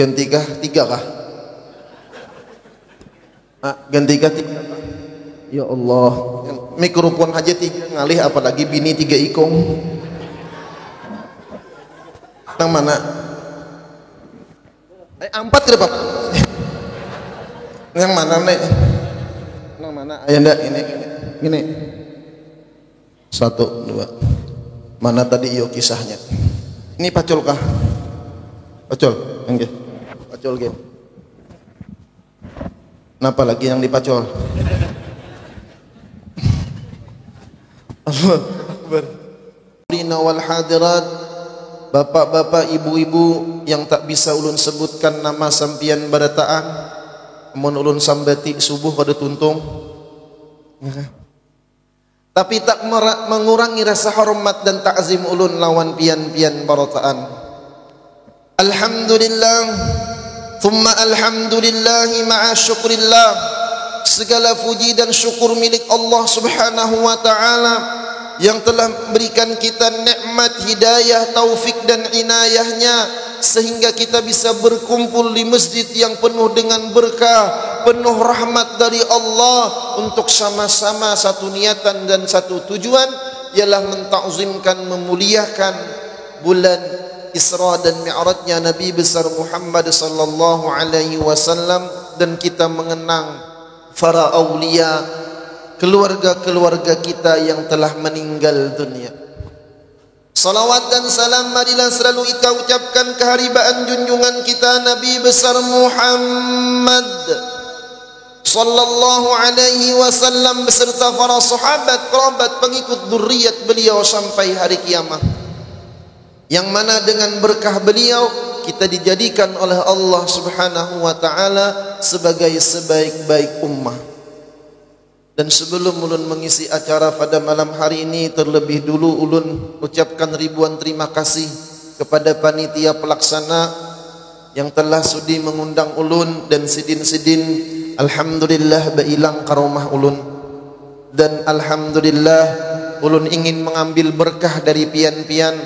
Gantikah 3 kah? Gantikah 3 kah? Ya Allah, mikrofon aja 3 ngalih, apalagi bini 3 ikong. Nang mana? 4 ke depan. Yang mana nek? Nang mana? Ayo ndak ini. 1 2. Mana tadi iyo kisahnya? Ini pacul kah? Pacul, enggak. Pacul game. Kenapa lagi yang dipacul? Allah Akbar. Wal hadirat, bapak-bapak, ibu-ibu yang tak bisa ulun sebutkan nama sampian barataan, amun ulun sambati subuh kada tuntung. Tapi tak mengurangi rasa hormat dan takzim ulun lawan pian-pian barataan. Alhamdulillah, thumma alhamdulillahi ma'a syukrillah. Segala puji dan syukur milik Allah Subhanahu wa ta'ala yang telah memberikan kita nikmat hidayah, taufik dan inayahnya sehingga kita bisa berkumpul di masjid yang penuh dengan berkah, penuh rahmat dari Allah untuk sama-sama satu niatan dan satu tujuan, ialah mentakzimkan, memuliakan bulan Isra dan Mi'rajnya Nabi besar Muhammad sallallahu alaihi wasallam, dan kita mengenang para aulia, keluarga-keluarga kita yang telah meninggal dunia. Salawat dan salam marilah selalu kita ucapkan keharibaan junjungan kita Nabi besar Muhammad sallallahu alaihi wasallam beserta para sahabat, kerabat, pengikut zuriat beliau sampai hari kiamat, yang mana dengan berkah beliau kita dijadikan oleh Allah Subhanahu wa ta'ala sebagai sebaik-baik ummah. Dan sebelum ulun mengisi acara pada malam hari ini, terlebih dulu ulun ucapkan ribuan terima kasih kepada panitia pelaksana yang telah sudi mengundang ulun dan sidin-sidin. Alhamdulillah bailang karomah ulun, dan alhamdulillah ulun ingin mengambil berkah dari pian-pian,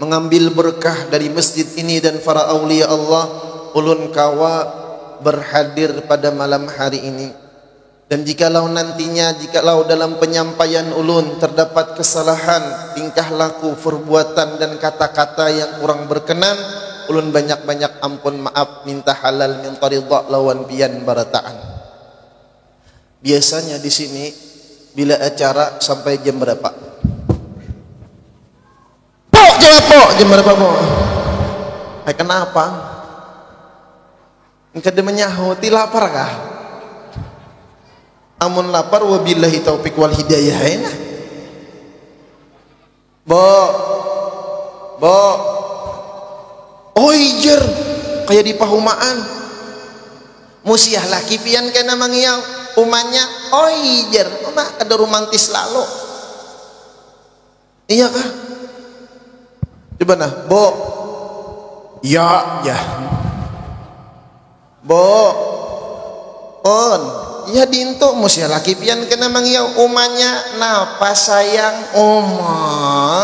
mengambil berkah dari masjid ini dan para aulia Allah. Ulun kawa berhadir pada malam hari ini, dan jikalau nantinya, jikalau dalam penyampaian ulun terdapat kesalahan tingkah laku, perbuatan dan kata-kata yang kurang berkenan, ulun banyak-banyak ampun maaf, minta halal minta ridha lawan pian barataan. Biasanya di sini bila acara sampai jam berapa? Jawab po, jam berapa po? Kenapa? Engkau menyahuti lapar kah? Amun lapar wabillahi taufiq wal hidayah enak. Bo. Oijer kayak di pahumaan. Musiah laki pian kena mangiau umanya oijer. Oma ada romantis lalu. Iya kah? Coba nah, Bo. Ya. Bo. On. Ya dinto musia laki pian kena mangiau umanya napa sayang oma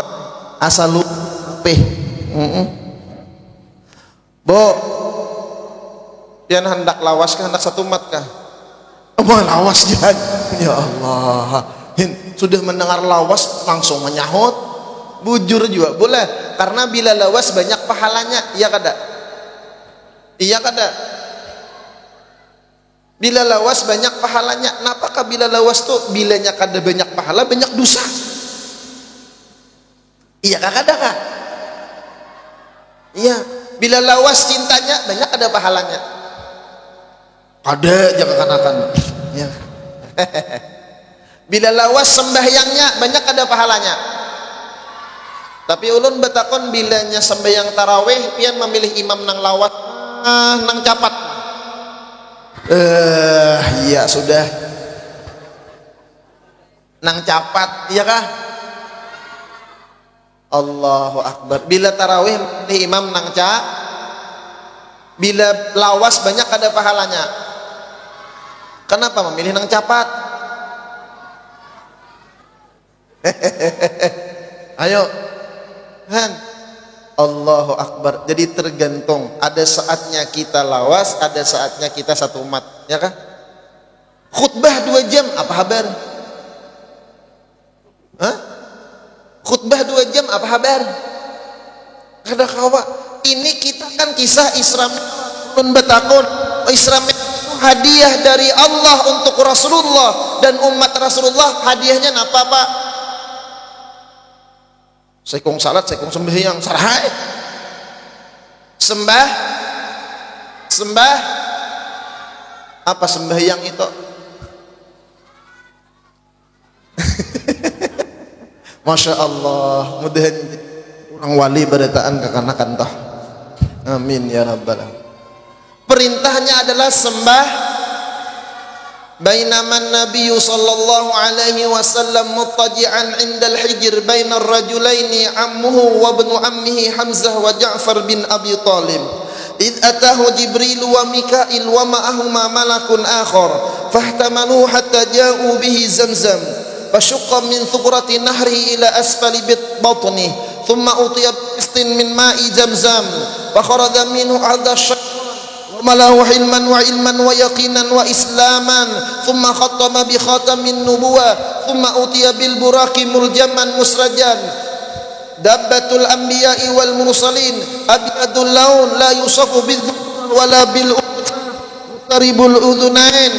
asal lupe. Bo. Pian hendak lawas kah, hendak satu mat kah? Oma lawas jangan. Ya Allah. Sudah mendengar lawas langsung menyahut. Bujur juga boleh, karena bila lawas banyak pahalanya. Iya kada? Iya kada? Bila lawas banyak pahalanya. Napakah bila lawas tuh bilanya kada banyak pahala, banyak dosa? Iya kada kah? Iya. Bila lawas cintanya banyak ada pahalanya. Ada jangan kanakan. Ya. Bila lawas sembahyangnya banyak ada pahalanya. Tapi ulun betakon bilanya sembahyang tarawih pian memilih imam nang lawat nang capat. Iya sudah. Nang capat, iya kah? Allahu Akbar. Bila tarawih memilih imam nang bila lawas banyak ada pahalanya. Kenapa memilih nang capat? Ayo. Han, Allahu Akbar. Jadi tergantung, ada saatnya kita lawas, ada saatnya kita satu umat, ya kan? Khutbah 2 jam, apa kabar? Hah? Khutbah 2 jam, apa kabar? Ada kawa. Ini kita kan kisah Isra Mi'raj betakun. Isra Mi'raj hadiah dari Allah untuk Rasulullah dan umat Rasulullah. Hadiahnya apa, Pak? Sekong salat, sekong sembahyang, sarhai. Sembah apa sembahyang itu? Masya Allah, mudahan orang wali berataan kekanakan toh. Amin ya rabbal alamin. Perintahnya adalah sembah. Bainama Nabi sallallahu alaihi wasallam muttaji'an 'inda al-hijr baina ar-rajulaini ammuhu wa ibnu ammihi Hamzah wa Ja'far bin Abi Thalib. Id atahu Jibril wa Mikail wa ma'ahuma malakun akhar fahtamaluhu hatta ja'u bihi Zamzam. Fashaqqa min thubrati nahri ila asfali batni thumma utiya bistin min ma'i Zamzam fa kharaja minhu hadha malahu hilman wa ilman wa yaqinan wa islaman thumma khattama bi khatamin nubuwah thumma utiya bil buraqi muljaman musrajan dabbatul anbiya'i wal mursalin abyadul laun la yusafu bil wala bil taribul udunain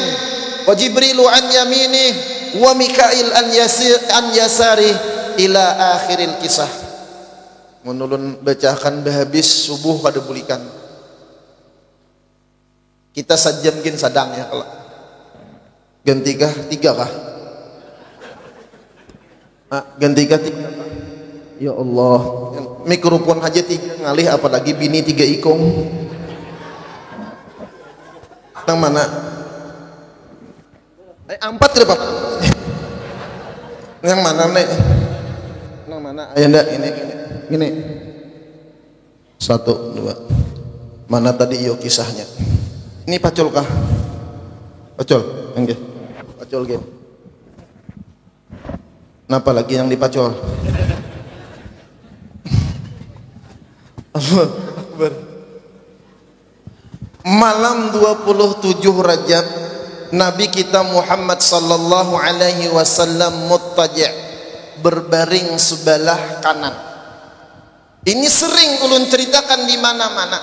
wa jibrilu an yaminih wa Mikail an yasari ila akhiril kisah. Menulun bacakan habis subuh kada bulikan. Kita sajam gin sadang ya kalau gantikah 3 kah? Gantikah 3 kah? Ya Allah, mikrofon aja 3 ngalih apalagi bini 3 ikong. Nang mana? 4 ke Pak? Yang mana nek? Nang mana? Ayo ndak ini. 1 2. Mana tadi iyo kisahnya? Ini pacul kah? Pacul, enggak? Pacul gen. Kenapa lagi yang dipacul? Allah Akbar. Malam 27 Rajab, Nabi kita Muhammad sallallahu alaihi wasallam muttaji' berbaring sebelah kanan. Ini sering ulun ceritakan di mana-mana.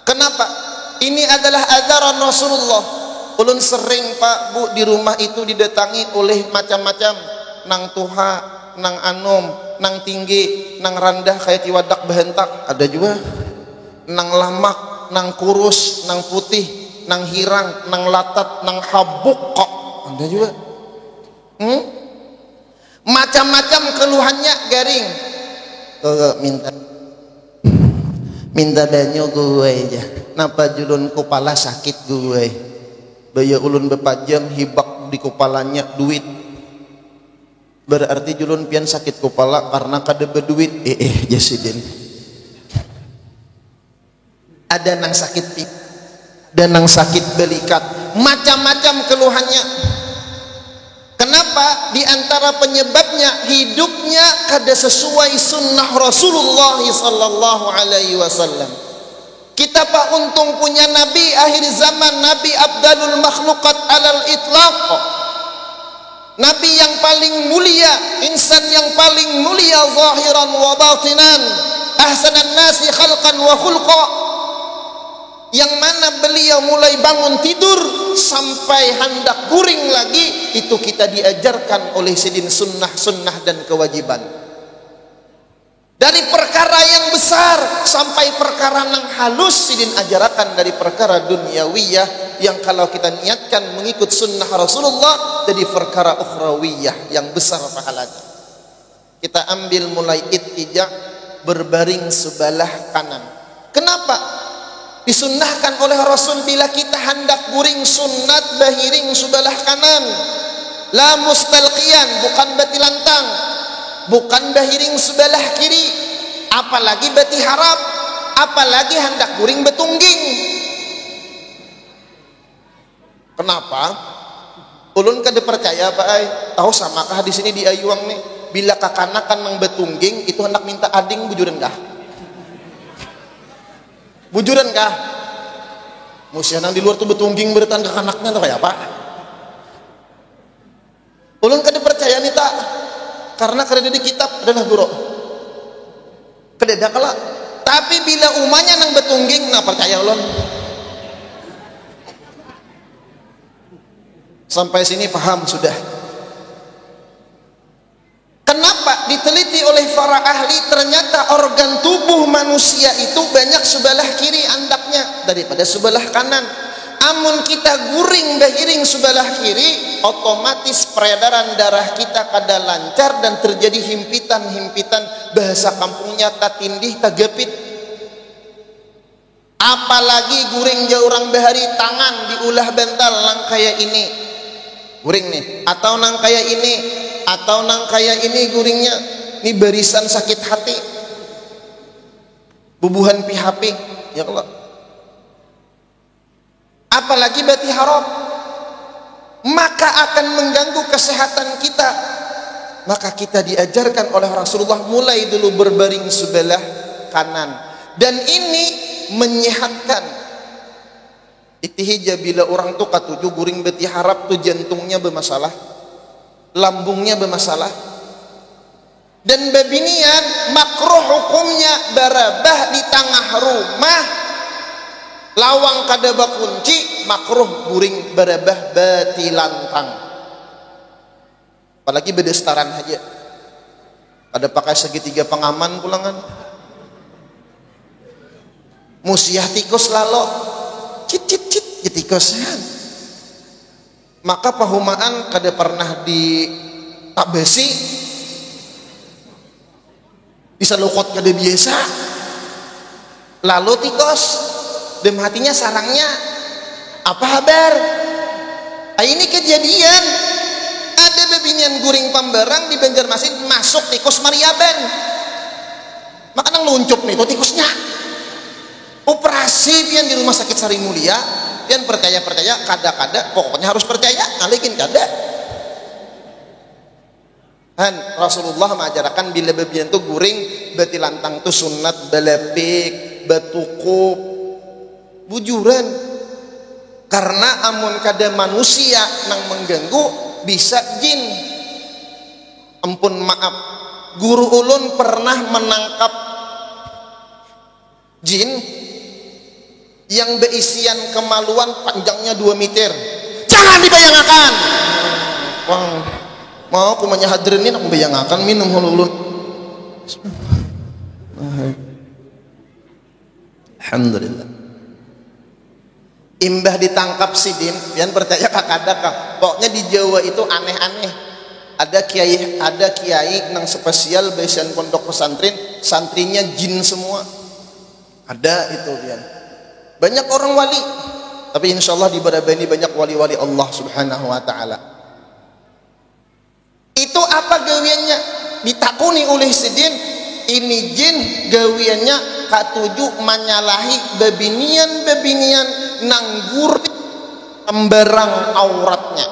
Kenapa? Ini adalah ajaran Rasulullah. Ulun sering Pak Bu di rumah itu didatangi oleh macam-macam nang tuha, nang anom, nang tinggi, nang rendah kayak tiwadak behentak, ada juga nang lamak, nang kurus, nang putih, nang hirang, nang latat, nang habuk kok, ada juga. Macam-macam keluhannya garing. Minta danyo gue aja. Napa julun kepala sakit gue? Baya ulun bepajang hibak di kepalanya duit. Berarti julun pian sakit kepala karena kada berduit. Jasidin. Ada nang sakit pipi, ada nang sakit belikat, macam-macam keluhannya. Kenapa? Di antara penyebabnya hidupnya kada sesuai sunnah Rasulullah sallallahu alaihi wasallam. Kita Pak untung punya Nabi akhir zaman, Nabi Abdalul Makhluqat alal itlaq, Nabi yang paling mulia, insan yang paling mulia zahiran wa batinan, ahsanan nasi khalqan wa khulqa, yang mana beliau mulai bangun tidur sampai hendak guring lagi itu kita diajarkan oleh sidin sunnah dan kewajiban. Dari perkara yang besar sampai perkara yang halus sidin ajarakan, dari perkara duniawiyah yang kalau kita niatkan mengikut sunnah Rasulullah jadi perkara ukhrawiyah yang besar pahalanya. Kita ambil mulai ittija' berbaring sebelah kanan. Kenapa? Disunnahkan oleh Rasul bila kita hendak guring sunat bahiring sebelah kanan. La mustalqiyan, bukan bati lantang, bukan bahiring sebelah kiri, apalagi bati harap, apalagi hendak guring betungging. Kenapa? Ulun kada percaya Pak ai. Tahu samakah di sini di Ayuang nih, bila kakanakan nang betungging itu hendak minta ading bujur rendah. Bujuran kah? Musia nang di luar tuh betungging beretan ke anaknya tuh kayak apa? Ulun kada percaya nih tak, karena kada di kitab adalah guru. Kada kala. Tapi bila umanya nang betungging, nah percaya ulun. Sampai sini paham sudah. Kenapa diteliti oleh para ahli ternyata organ tubuh manusia itu banyak sebelah kiri andaknya daripada sebelah kanan. Amun kita guring bahiring sebelah kiri, otomatis peredaran darah kita kada lancar dan terjadi himpitan-himpitan, bahasa kampungnya tatindih tagapit. Apalagi guring jauh orang bahari tangan diulah bental nang kayak ini. Guring nih, atau nang kayak ini, atau nang kayak ini guringnya. Ini barisan sakit hati. Bubuhan PHP, ya Allah. Apalagi bati haram, maka akan mengganggu kesehatan kita. Maka kita diajarkan oleh Rasulullah mulai dulu berbaring sebelah kanan, dan ini menyehatkan. Itihija bila orang tuh katuju guring beti harap tuh jantungnya bermasalah, lambungnya bermasalah, dan babinian makruh hukumnya barabah di tengah rumah, lawang kada bakunci, makruh guring barabah bati lantang. Apalagi bedestaran aja, ada pakai segitiga pengaman pulangan, musiah tikus lalu cit tikusnya. Maka pahumaan kada pernah di tak besi, bisa lukot kada biasa, lalu tikus dem hatinya sarangnya apa kabar? Ini kejadian ada bebinian guring pambarang di Banjarmasin masuk tikus Mariaban, maka nang luncup nih tuh tikusnya. Operasi pian di rumah sakit Sari Mulia, pian percaya kada pokoknya harus percaya, ngalikin kada. Han Rasulullah mengajarkan bila bebian tuh guring bati lantang tuh sunat balepik batukup bujuran, karena amun kada manusia nang mengganggu bisa jin. Ampun maaf, guru ulun pernah menangkap jin yang berisian kemaluan panjangnya 2 meter. Jangan dibayangkan. Wah, mau aku menyahadrenin aku bayangkan minum hululun. Alhamdulillah. Imbah ditangkap sidin, pian percaya kakada kah? Pokoknya di Jawa itu aneh-aneh. Ada kiai nang spesial besian pondok pesantren, santrinya jin semua. Ada itu pian. Banyak orang wali, tapi insya Allah di Badabani banyak wali-wali Allah subhanahu wa ta'ala. Itu apa gawiannya? Ditakuni oleh sidin, ini jin gawiannya katuju menyalahi babinian nanggur pembarang auratnya,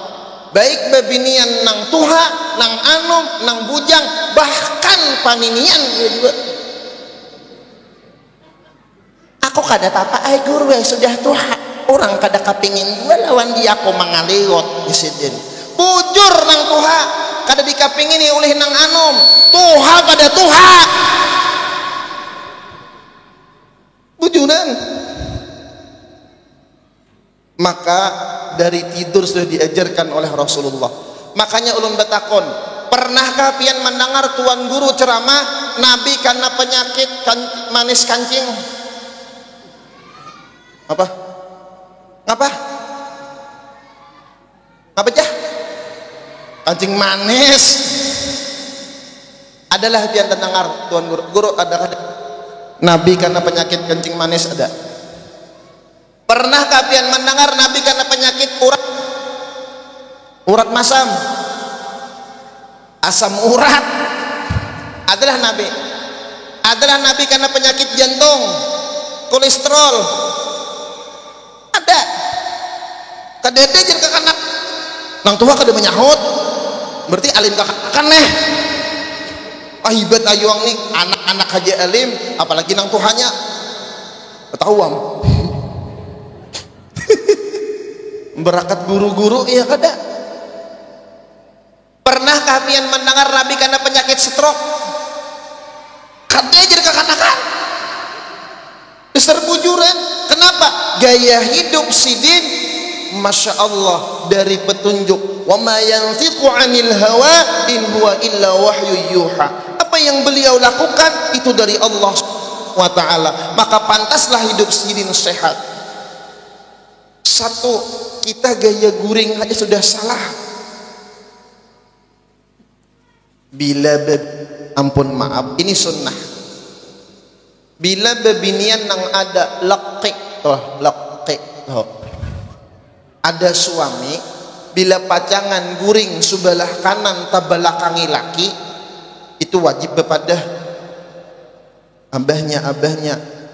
baik babinian nang tuha, nang anum, nang bujang, bahkan paninian dia juga. Aku kada apa ay guru sudah tuha, orang kada kapingin gua lawan dia aku mangaliwat isidin. Bujur nang tuha kada dikapingin oleh nang anum, tuha kada tuha. Bujuran. Maka dari tidur sudah diajarkan oleh Rasulullah. Makanya ulun batakon, pernahkah pian mendengar tuan guru ceramah Nabi karena penyakit manis kancing? Apa? Ngapa? Ngapa jah? Kancing manis. Adalah pian dengar tuan guru. Guru ada Nabi karena penyakit kencing manis ada. Pernahkah pian mendengar Nabi karena penyakit urat masam? Asam urat adalah Nabi. Adalah Nabi karena penyakit jantung, kolesterol. Ada. Kadede jeung kakana. Nang tua kada menyahut. Berarti alim kakana neh. Ahibat ayuang nih anak-anak haji alim, apalagi nang tuhanya. Ketawam. Berakat guru-guru ya kada. Pernahkah pian mendengar Nabi karena penyakit stroke? Kada aja kekanakan. Besar bujuran. Kenapa? Gaya hidup sidin, masya Allah, dari petunjuk. Wa ma yantiqu 'anil hawa in huwa illa wahyu yuha. Apa yang beliau lakukan itu dari Allah wa ta'ala. Maka pantaslah hidup sidin sehat. Satu, kita gaya guring aja sudah salah. Bila ampun maaf, ini sunnah. Bila bebinian nang ada laqi, ada suami, bila pacangan guring sebelah kanan tabalakangi laki, itu wajib bepada abahnya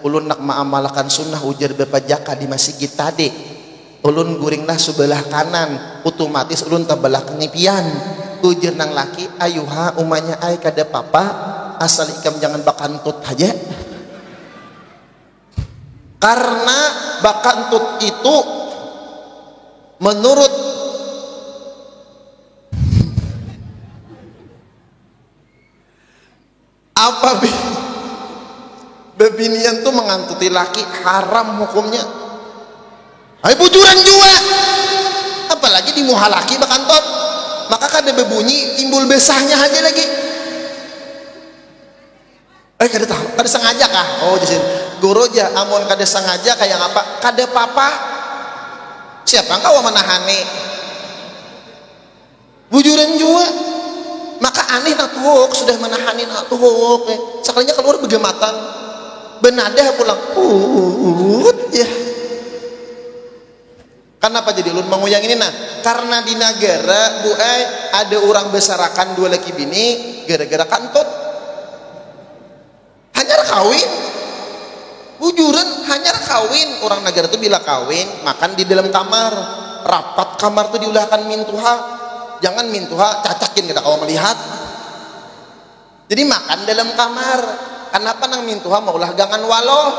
ulun nak maamalkan sunnah ujar bepajaka di masjid tadi. Ulun guringlah sebelah kanan, otomatis ulun tabalakangi pian. Ujar nang laki, ayuha umanya ay kada papa, asal ikam jangan bakantut aja. Karena bakantut itu menurut apa bebinian tuh mengantuti laki haram hukumnya. Hai bujuran juga. Apalagi di muha laki bakantut. Maka kada bebunyi timbul besahnya aja lagi. Kada tahu, kada sengaja kah? Oh di sini. Guru aja amun kada sengaja kayak apa? Kada papa. Siapa engkau menahani? Bujuran juga. Maka aneh natuhuk sudah menahani natuhuk. Sekalinya keluar begematan. Benadah pulang. Ya. Kenapa jadi ulun menguyang ini nah? Karena di negara ada orang besarakan dua laki bini gara-gara kantut. Hanya kawin. Bujuran hanya kawin. Orang negara itu bila kawin makan di dalam kamar. Rapat kamar tuh diulahkan mintuha. Jangan mintuha cacakin kita kalau melihat. Jadi makan dalam kamar. Kenapa nang mintuha maulah gangan waloh.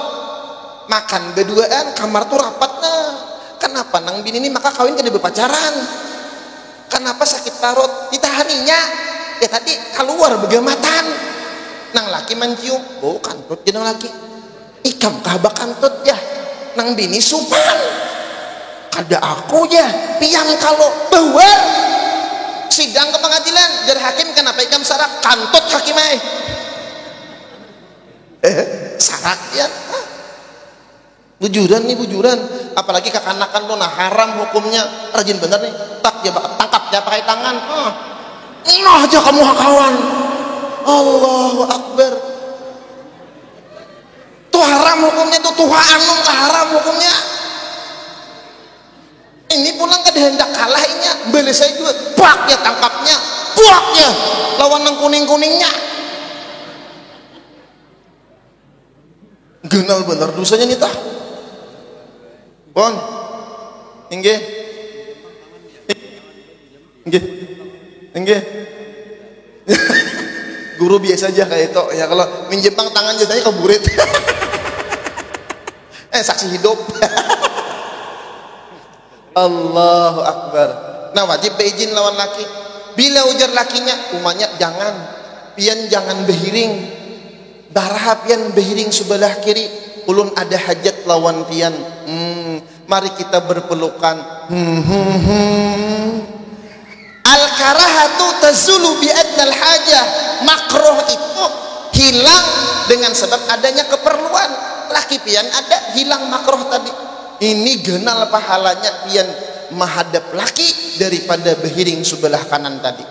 Makan berduaan kamar tuh rapat nah. Kenapa nang bini ini maka kawin kada berpacaran? Kenapa sakit parut ditahaninya? Ya tadi keluar begamatan. Nang laki mencium, oh kantut jeneng laki. Ikam kabak kantut ya. Nang bini supan. Kada aku ya. Piang kalau bahwa sidang ke pengadilan jar hakim kenapa ikam sarak kantut hakim ay. Sarak ya. Bujuran nih bujuran. Apalagi kekanakan tuh nah haram hukumnya. Rajin bener nih. Tak ya tangkap ya pakai tangan. Nah aja kamu kawan. Allahu Akbar. Tuh haram hukumnya tuh Tuhan haram hukumnya. Ini pulang ke hendak kalahnya. Beli saya juga. Pak ya tangkapnya. Buak ya. Lawan nang kuning-kuningnya. Genal bener dosanya nih tah. Bon, inggih, guru biasa aja kayak itu. Ya kalau minjepang tangan jasanya keburit. Saksi hidup. Allahu Akbar. Nah wajib beizin lawan laki. Bila ujar lakinya, umanya jangan, pian jangan behiring. Darah pian behiring sebelah kiri. Ulun ada hajat lawan pian. Mari kita berpelukan. Al-karahatu tazulu bi'adnal hajah. Makruh itu hilang dengan sebab adanya keperluan. Laki pian ada hilang makruh tadi. Ini genal pahalanya pian menghadap laki daripada behiring sebelah kanan tadi.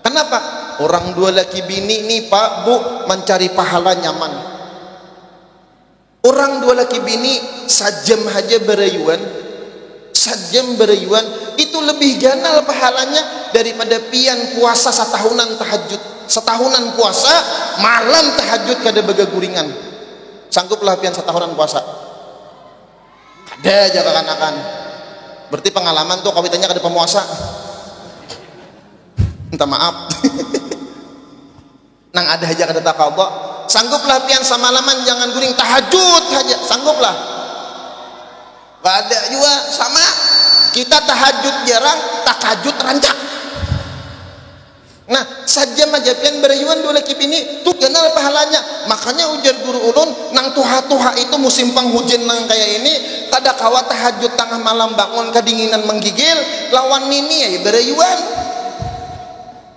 Kenapa? Orang dua laki bini nih Pak Bu mencari pahala nyaman. Orang dua laki bini sajam aja berayuan, sajam berayuan itu lebih ganal pahalanya daripada pian puasa setahunan tahajud. Setahunan puasa, malam tahajud kada begaguringan. Sangguplah pian setahunan puasa. Ada aja kekanakan. Berarti pengalaman tuh kawitannya kada pemuasa. Minta maaf. Nang ada aja kada takabok. Sangguplah pian samalaman jangan guring tahajud aja, sangguplah. Gak ada juga sama. Kita tahajud jarang, tahajud rancak. Nah, sajam aja pian berayuan dua laki bini tuh kenal pahalanya. Makanya ujar guru ulun nang tuha-tuha itu musim penghujan nang kayak ini kada kawa tahajud tengah malam bangun kedinginan menggigil lawan nini ya berayuan.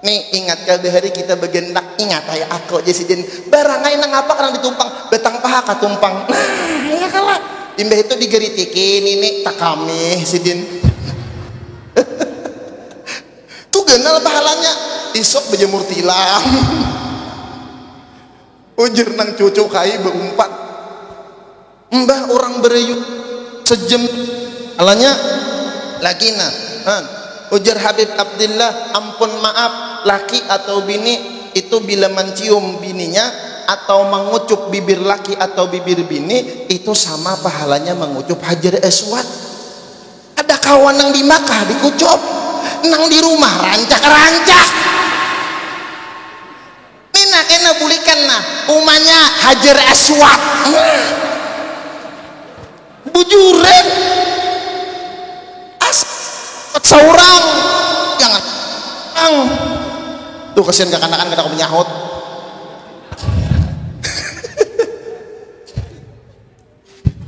Nih ingat kalau hari kita begendak ingat ya aku jadi barangai nang apa karang ditumpang betang paha katumpang. Nah, ya kalah. Imbah itu digeritikin ini tak kami sidin. Tuh kenal pahalanya. Isok berjemur tilam. Ujar nang cucu kai berumpat. Mbah orang berayu sejam alanya lagi nah. Ujar Habib Abdillah, ampun maaf, laki atau bini itu bila mencium bininya atau mengucup bibir laki atau bibir bini itu sama pahalanya mengucup Hajar Aswad. Ada kawan nang di Makkah dikucup, nang di rumah rancak-rancak. Nina kena bulikan nah, umanya Hajar Aswad. Bujuren. Seorang jangan tuh kesian kekanakan kada aku menyahut.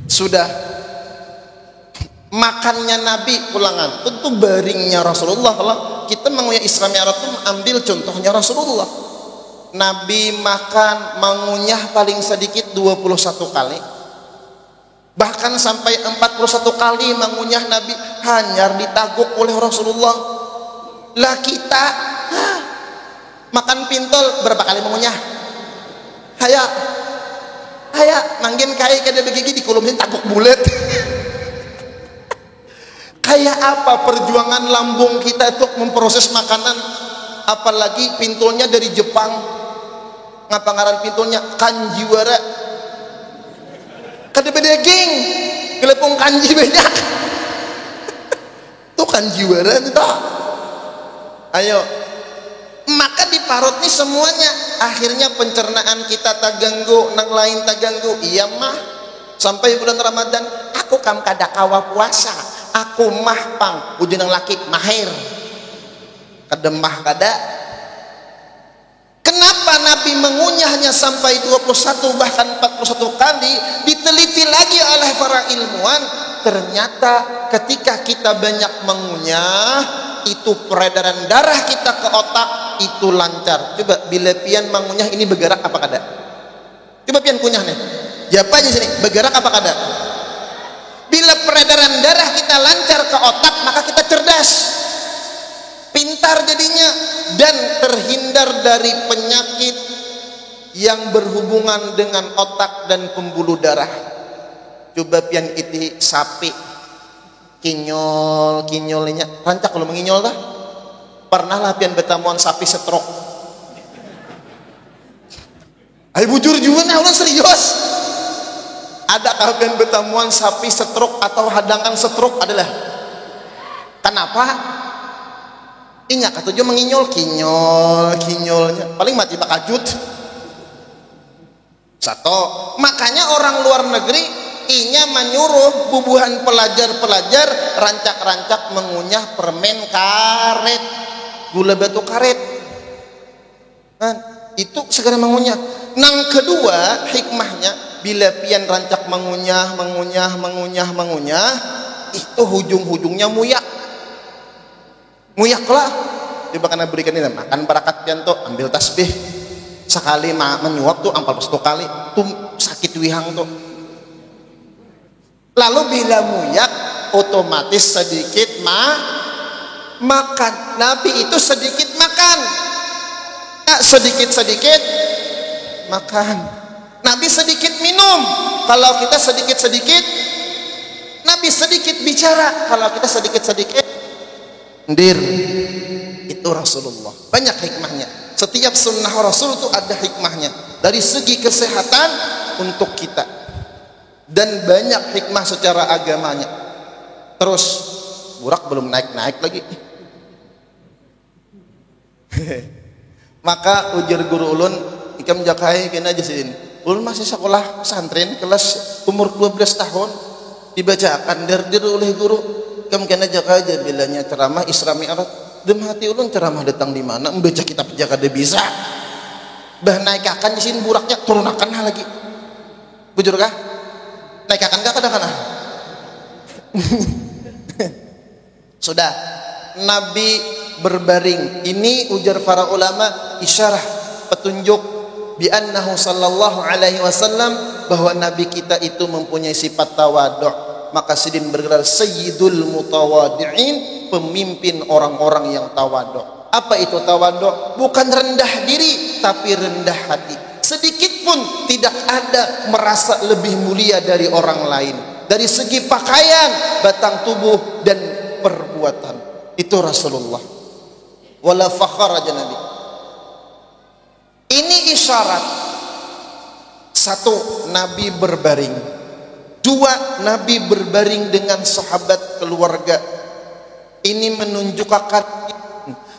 Sudah makannya Nabi pulangan tentu baringnya Rasulullah. Kalau kita menguya Isra Mi'raj itu ambil contohnya Rasulullah. Nabi makan mengunyah paling sedikit 21 kali, bahkan sampai 41 kali mengunyah Nabi hanya ditaguk oleh Rasulullah. Lah kita makan pintol berapa kali mengunyah? Haya nanggin kai kada begigi dikulumin taguk bulet. Kayak apa perjuangan lambung kita untuk memproses makanan, apalagi pintolnya dari Jepang. Ngapa ngaran pintolnya kanjiwara? Kada bedeging, gelepung kanji banyak. Tuh kanjiwara itu. Ayo, maka diparut nih semuanya. Akhirnya pencernaan kita terganggu, nang lain terganggu. Iya mah, sampai bulan Ramadan, aku kam kada kawa puasa. Aku mah pang, uji nang laki mahir. Kedemah kada. Kenapa Nabi mengunyahnya sampai 21 bahkan 41 kali? Diteliti lagi oleh para ilmuwan, ternyata ketika kita banyak mengunyah itu peredaran darah kita ke otak itu lancar. Coba bila pian mengunyah ini bergerak apa kada? Coba pian kunyah nih. Jawab aja sini, bergerak apa kada? Bila peredaran darah kita lancar ke otak, maka kita cerdas, pintar jadinya, dan terhindar dari penyakit yang berhubungan dengan otak dan pembuluh darah. Coba pian iti sapi kinyolnya rancak kalau menginyol dah. Pernah lah pian betamuan sapi stroke. Ayo bujur juga nah ulang serius. Ada pian betamuan sapi stroke atau hadangan stroke adalah kenapa? Ingat kata juga menginyol kinyolnya paling mati bakajut. Satu, makanya orang luar negeri inya menyuruh bubuhan pelajar-pelajar rancak-rancak mengunyah permen karet, gula batu karet. Kan itu segera mengunyah. Nang kedua hikmahnya, bila pian rancak mengunyah itu hujung-hujungnya muyak lah. Coba karena berikan ini makan barakat pian tuh ambil tasbih sekali menyuap tuh 41 kali tuh sakit wihang tuh. Lalu bila muyak otomatis sedikit makan. Nabi itu sedikit makan, sedikit makan. Nabi sedikit minum. Kalau kita sedikit Nabi sedikit bicara. Kalau kita sedikit ndir. Itu Rasulullah. Banyak hikmahnya. Setiap sunnah Rasul itu ada hikmahnya. Dari segi kesehatan untuk kita, dan banyak hikmah secara agamanya. Terus burak belum naik lagi. Maka ujar guru ulun ikam jakai kena aja sini. Ulun masih sekolah pesantren kelas umur 12 tahun dibacakan derdir oleh guru. Ikam kena jakai aja bilanya ceramah Isra Mi'raj. Dem hati ulun ceramah datang di mana? Membaca kitab jaga dia bisa. Bah naikakan di sini buraknya turunakan lagi. Bujur kah? Naikakan kah kadang-kadang? Sudah, Nabi berbaring. Ini ujar para ulama isyarah, petunjuk bi annahu sallallahu alaihi wasallam bahwa Nabi kita itu mempunyai sifat tawadhu'. Maka Sidin bergelar Sayyidul Mutawadi'in, pemimpin orang-orang yang tawadhu'. Apa itu tawadhu'? Bukan rendah diri, tapi rendah hati. Sedikit pun tidak ada merasa lebih mulia dari orang lain. Dari segi pakaian, batang tubuh, dan perbuatan. Itu Rasulullah. Wala fakhar aja Nabi. Ini isyarat. Satu, Nabi berbaring. Dua, Nabi berbaring dengan sahabat keluarga. Ini menunjukkan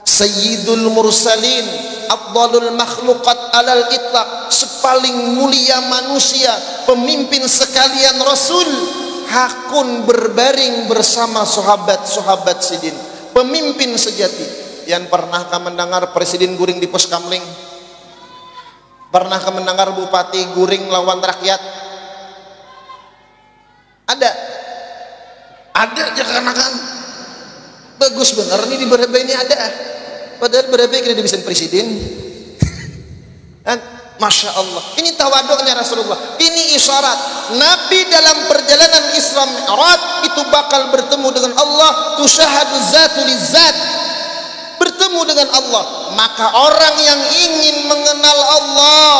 Sayyidul Mursalin, Afdalul Makhluqat alal itlaq, sepaling mulia manusia, pemimpin sekalian Rasul, hakun berbaring bersama sahabat-sahabat Sidin, pemimpin sejati. Yang pernahkah mendengar Presiden guring di pos kamling? Pernahkah mendengar Bupati guring lawan rakyat? Ada jangan kan bagus bener nih di Berebe ini ada, padahal Berebe kira bisa presiden. Dan Masya Allah, ini tawaduknya Rasulullah. Ini isyarat Nabi dalam perjalanan Isra Mi'raj itu bakal bertemu dengan Allah, tusyahadu zatu lizzat, bertemu dengan Allah. Maka orang yang ingin mengenal Allah,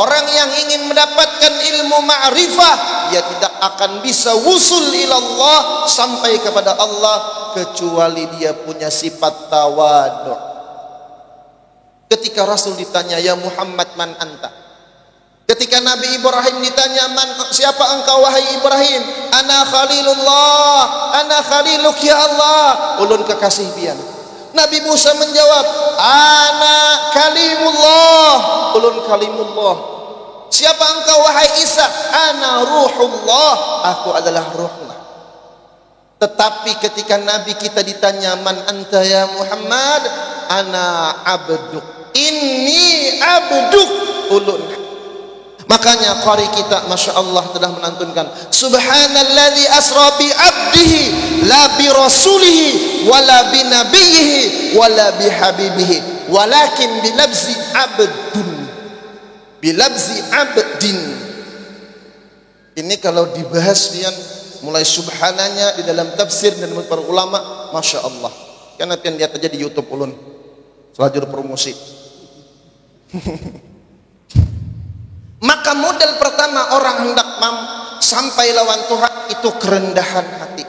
orang yang ingin mendapatkan ilmu ma'rifah, dia tidak akan bisa wusul ilallah, sampai kepada Allah, kecuali dia punya sifat tawadhu'. Ketika Rasul ditanya, ya Muhammad man anta? Ketika Nabi Ibrahim ditanya, siapa engkau wahai Ibrahim? Ana khalilullah, ana khaliluk ya Allah, ulun kekasih pian. Nabi Musa menjawab, ana kalimullah, ulun kalimullah. Siapa engkau wahai Isa? Ana ruhullah, aku adalah ruhullah. Tetapi ketika Nabi kita ditanya, man anta ya Muhammad? Ana abduk, inni abduk, ulun. Makanya qari kita Masya Allah telah menantunkan Subhanalladzi asra bi abdihi la bi rasulihi wala bi nabiyhi wala bi habibihi walakin bi labzi abdun, bi labzi abdin. Ini kalau dibahas pian mulai subhananya di dalam tafsir dan para ulama, Masya Allah. Karena pian lihat aja di YouTube ulun selajur promosi. Maka modal pertama orang hendak sampai lawan Tuhan itu kerendahan hati.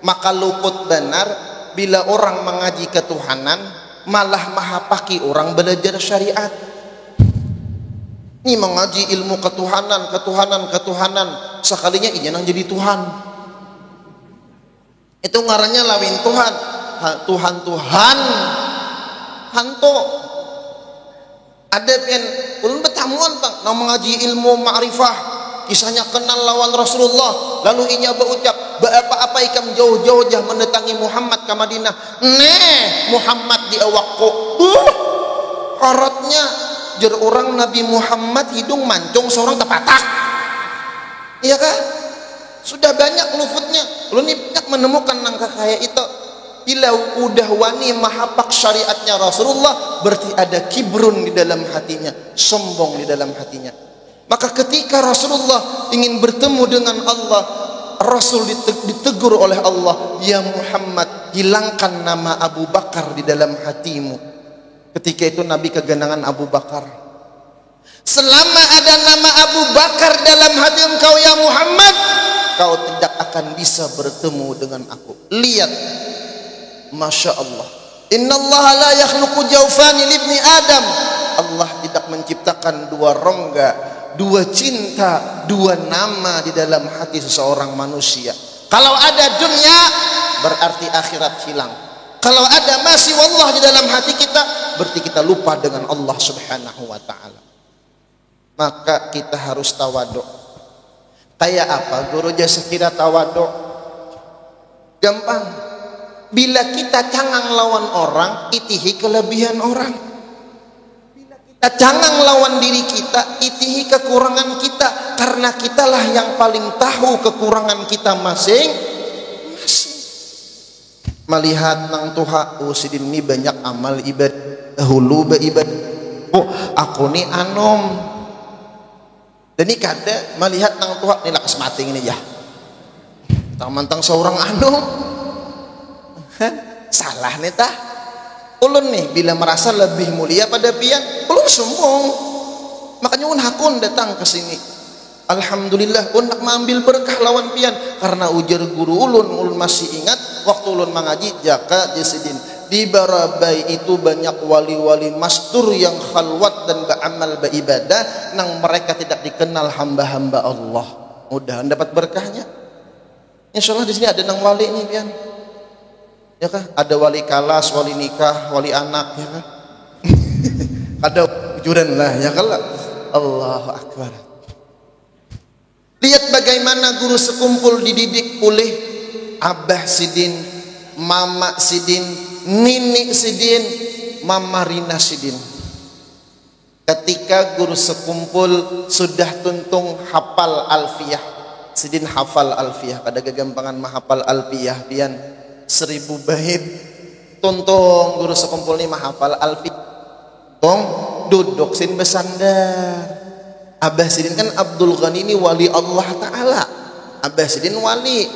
Maka luput benar bila orang mengaji ketuhanan malah mahapaki orang belajar syariat. Ini mengaji ilmu ketuhanan, sekalinya ini yang jadi Tuhan. Itu ngarannya lawin Tuhan, Tuhan, hantu. Ada pian ulun betamuan Bang, nak mengaji ilmu ma'rifah, kisahnya kenal lawan Rasulullah, lalu inya berucap, apa ikam jauh-jauh jah mendatangi Muhammad ke Madinah. Muhammad di awakku. Harapnya jar orang Nabi Muhammad hidung mancung seorang tepatak. Iya kah? Sudah banyak lufutnya. Ulun ini banyak menemukan nangka kayak itu. Bila udah wani mahapak syariatnya Rasulullah, berarti ada kibrun di dalam hatinya, sombong di dalam hatinya. Maka ketika Rasulullah ingin bertemu dengan Allah, Rasul ditegur oleh Allah, ya Muhammad, hilangkan nama Abu Bakar di dalam hatimu. Ketika itu Nabi kegenangan Abu Bakar. Selama ada nama Abu Bakar dalam hati engkau ya Muhammad, kau tidak akan bisa bertemu dengan aku. Lihat, Masya Allah, Inna Allah la yakhluqu jawfani libni Adam. Allah tidak menciptakan dua rongga, dua cinta, dua nama di dalam hati seseorang manusia. Kalau ada dunia, berarti akhirat hilang. Kalau ada masih wallah di dalam hati kita, berarti kita lupa dengan Allah subhanahu wa ta'ala. maka kita harus tawaduk. Kayak apa guru jasa kira tawaduk? Gampang. Bila kita cangang lawan orang, itihi kelebihan orang. Bila kita cangang lawan diri kita, itihi kekurangan kita. Karena kitalah yang paling tahu kekurangan kita masing-masing. Melihat nang tuha, oh sidin ini banyak amal ibadah, hulu ibadah. Oh aku nih anom. Dan ini kada melihat nang tuha, ini lakas mati ini ya. Tang-mantang seorang anom. Salah nih tah. Ulun nih bila merasa lebih mulia pada pian, ulun sombong. Makanya ulun hakun datang ke sini. Alhamdulillah ulun nak mengambil berkah lawan pian karena ujar guru ulun masih ingat waktu ulun mengaji jaka jasidin. Di Barabai itu banyak wali-wali mastur yang khalwat dan beramal beribadah nang mereka tidak dikenal hamba-hamba Allah. Mudah dapat berkahnya. Insyaallah di sini ada nang wali nih pian. Ya kan? Ada wali kalas, wali nikah, wali anak, ya kan? Ada ujuran lah, ya kan? Allahu Akbar. Lihat bagaimana guru sekumpul dididik oleh Abah Sidin, Mama Sidin, Nini Sidin, Mama Rina Sidin. Ketika guru sekumpul sudah tuntung hafal alfiyah, Sidin hafal alfiyah, pada kegampangan mahafal alfiyah pian 1000 bait. Tuntung guru sekumpul ni mahafal alfiyah. Tong duduk sin bersandar. Abah Sidin kan Abdul Ghani ini wali Allah Ta'ala. Abah Sidin wali.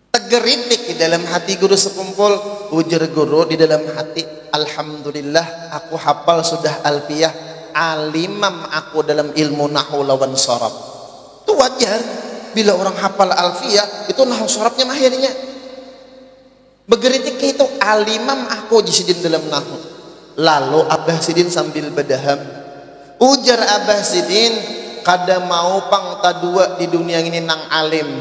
Tegeritik di dalam hati guru sekumpul. Ujar guru di dalam hati, alhamdulillah aku hafal sudah alfiyah. Alimam aku dalam ilmu nahwu lawan sharaf. Itu wajar. Bila orang hafal alfiyah itu nahwu sharafnya mahirnya. Begeritik itu alimam aku jisidin dalam nahwu. Lalu Abah Sidin sambil bedaham, ujar Abah Sidin, kada mau pang tadua di dunia ini nang alim.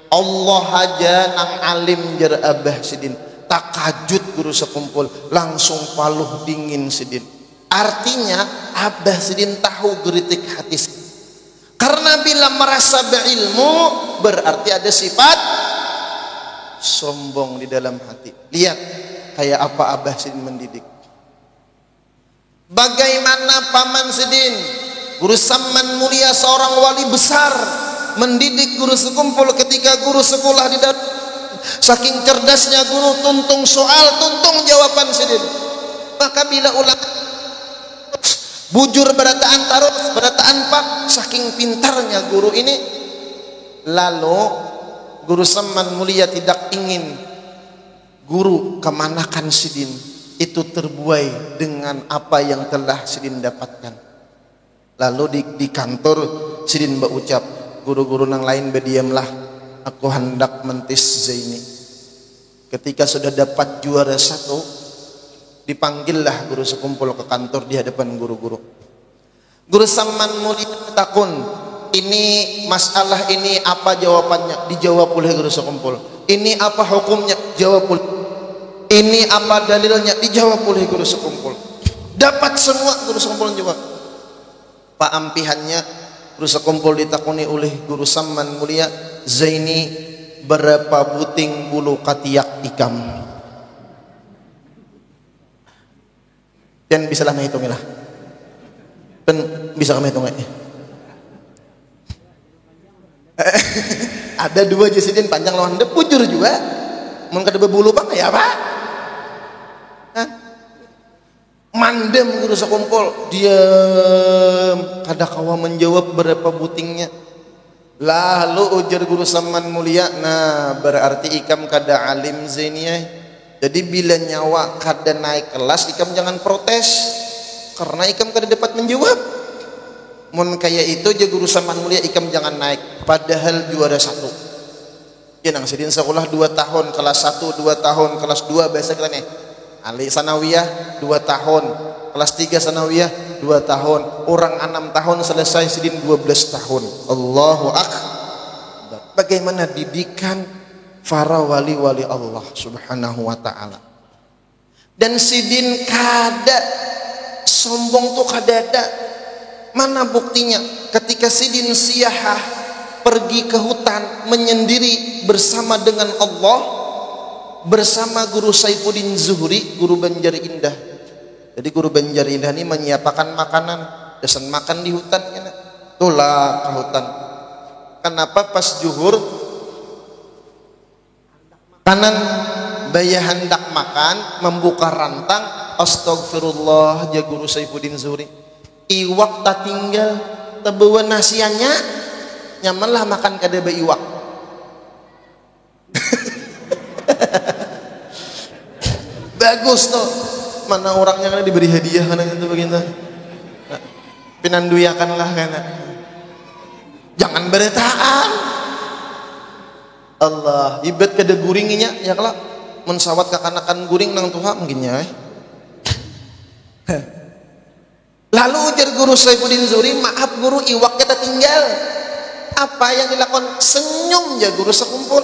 Allah aja nang alim, jar Abah Sidin. Takajud guru sekumpul, langsung paluh dingin Sidin. Artinya Abah Sidin tahu geritik hati. Karena bila merasa berilmu berarti ada sifat sombong di dalam hati. Lihat kayak apa Abah Sidin mendidik. Bagaimana Paman Sidin, guru Saman mulia seorang wali besar, mendidik guru sekumpul ketika guru sekolah di dalam. Saking cerdasnya guru, tuntung soal, tuntung jawaban Sidin. Maka bila ulang bujur berataan taruh, berataan pak, saking pintarnya guru ini. Lalu guru Saman mulia tidak ingin guru kemanakan Sidin itu terbuai dengan apa yang telah Sidin dapatkan. Lalu di kantor Sidin berucap, guru-guru yang lain berdiamlah, aku hendak mentis Zaini. Ketika sudah dapat juara 1, dipanggillah guru sekumpul ke kantor di hadapan guru-guru. Guru Saman mulia takun, ini masalah ini apa jawabannya? Dijawab oleh guru sekumpul. Ini apa hukumnya? Jawab oleh. Ini apa dalilnya? Dijawab oleh guru sekumpul. Dapat semua guru sekumpul jawab. Pak ampihannya guru sekumpul ditakuni oleh guru Saman mulia, Zaini berapa buting bulu katiak ikam? Dan bisa lah menghitungilah. Dan bisa kami hitung ada 2 jasidin panjang lawan de pujur juga. Mun kada bebulu bang ya Pak. Mandem guru sekumpul, diam, kada kawa menjawab berapa butingnya. Lalu ujar guru Saman mulia, nah berarti ikam kada alim Zainiyah. Jadi bila nyawa kada naik kelas, ikam jangan protes karena ikam kada dapat menjawab. Mun kayak itu aja guru Saman mulia, ikam jangan naik padahal juara 1. Ya nang Sidin sekolah 2 tahun, kelas 1 2 tahun, kelas 2 biasa kita nih. Ali sanawiyah 2 tahun, kelas 3 sanawiyah 2 tahun, orang 6 tahun selesai Sidin 12 tahun. Allahu Akbar. Bagaimana didikan para wali-wali Allah Subhanahu wa taala. Dan Sidin kada sombong tuh kada ada. Mana buktinya? Ketika Sidin Siyahah pergi ke hutan menyendiri bersama dengan Allah, bersama Guru Saifuddin Zuhri, Guru Banjar Indah. Jadi Guru Banjar Indah ini menyiapkan makanan, pesan makan di hutan kan? Tulah ke hutan. Kenapa pas zuhur kanan bayah hendak makan, membuka rantang, astagfirullah, ya Guru Saifuddin Zuhri, iwak tak tinggal tebawa nasiannya, nyamanlah makan kada be iwak. Bagus tuh, mana orangnya kan diberi hadiah kan itu begitu, pinanduyakanlah karena jangan beretaan. Allah ibet kada guringinya ya kalau mensawat kakanakan guring nang tuha mungkinnya. Lalu ujar Guru Saifuddin Zuhri, maaf guru, iwak kita tinggal. Apa yang dilakukan? Senyum ya Guru sekumpul.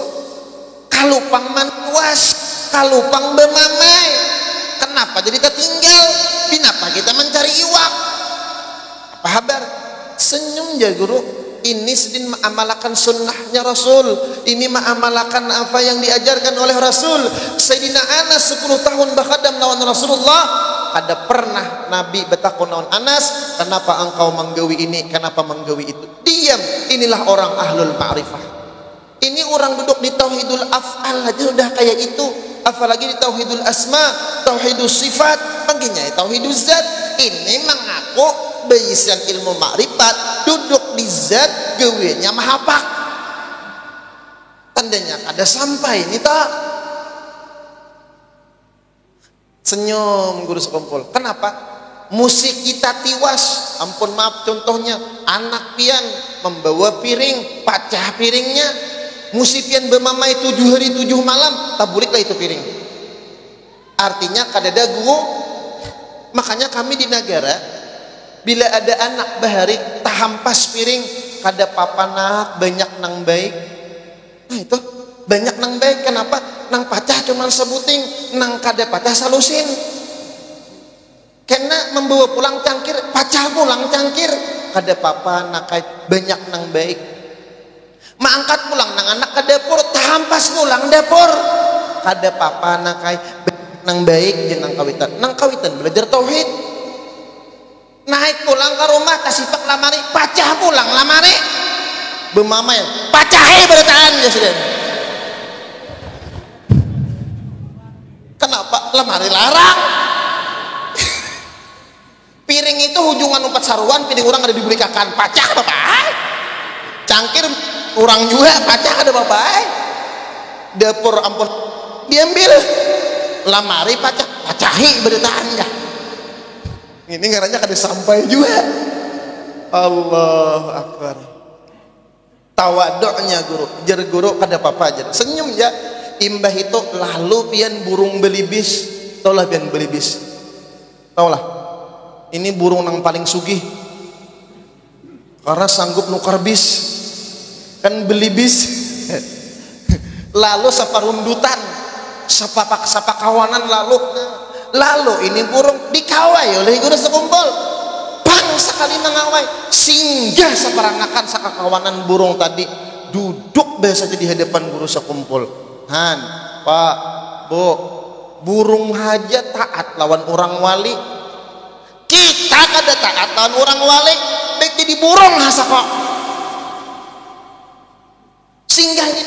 Kalupang mantuas, kalupang bermamai. Kenapa jadi tertinggal? Kenapa kita mencari iwak? Apa kabar? Senyum ya Guru. Ini sedin mengamalkan sunnahnya Rasul. Ini mengamalkan apa yang diajarkan oleh Rasul. Sayyidina Anas 10 tahun berkhadam lawan Rasulullah. Ada pernah Nabi bertakun lawan Anas, kenapa engkau menggawi ini, kenapa menggawi itu? Diam. Inilah orang ahlul ma'rifah. Ini orang duduk di tauhidul af'al aja udah kayak itu, apalagi di tauhidul asma, tauhidul sifat, panggilnya tauhidul zat. Ini mengaku beisian ilmu ma'rifat, duduk di zat, gawinya mahapak. Tandanya ada sampai ini tak. Senyum Guru sekumpul. Kenapa? Musik kita tiwas. Ampun maaf contohnya, anak pian membawa piring, pecah piringnya. Musik pian bermamai 7 hari 7 malam, tabuliklah itu piring. Artinya kadada guru. Makanya kami di negara, bila ada anak bahari tahampas piring, kada papanak banyak nang baik. Nah itu banyak nang baik. Kenapa? Nang pacah cuman sebuting, nang kada pacah salusin. Karena membawa pulang cangkir, pacah pulang cangkir, kada papa nakai banyak nang baik. Maangkat pulang nang anak ke dapur, tahampas pulang dapur, kada papa nakai banyak nang baik jenang kawitan. Nang kawitan belajar tauhid. Naik pulang ke rumah kasih pak lamari, pacah pulang lamari. Bemamai, pacahi berataan ya sudah. Kenapa? Lemari larang. Piring itu hujungan 4 saruan, piring orang ada diberikan pacah bapak. Cangkir orang juga pacah ada bapak. Dapur ampun diambil. Lemari pacah, pacahi berataan ya. Ini ngaranya kada sampai juga. Allah akbar. Tawaduknya guru, jar guru kada apa-apa aja. Senyum ya. Imbah itu lalu pian burung belibis. Taulah pian belibis. Taulah. Ini burung nang paling sugih. Karena sanggup nukar bis. Kan belibis. Lalu saparundutan, sapa kawanan lalu ini burung dikawai oleh guru sekumpul. Pang sekali nangawai, singgah saparanakan sakakawanan burung tadi duduk biasa di hadapan guru sekumpul. Han, Pak, Bu, burung haja taat lawan orang wali. Kita kada taat lawan orang wali, baik jadi burung hasako. Singgahnya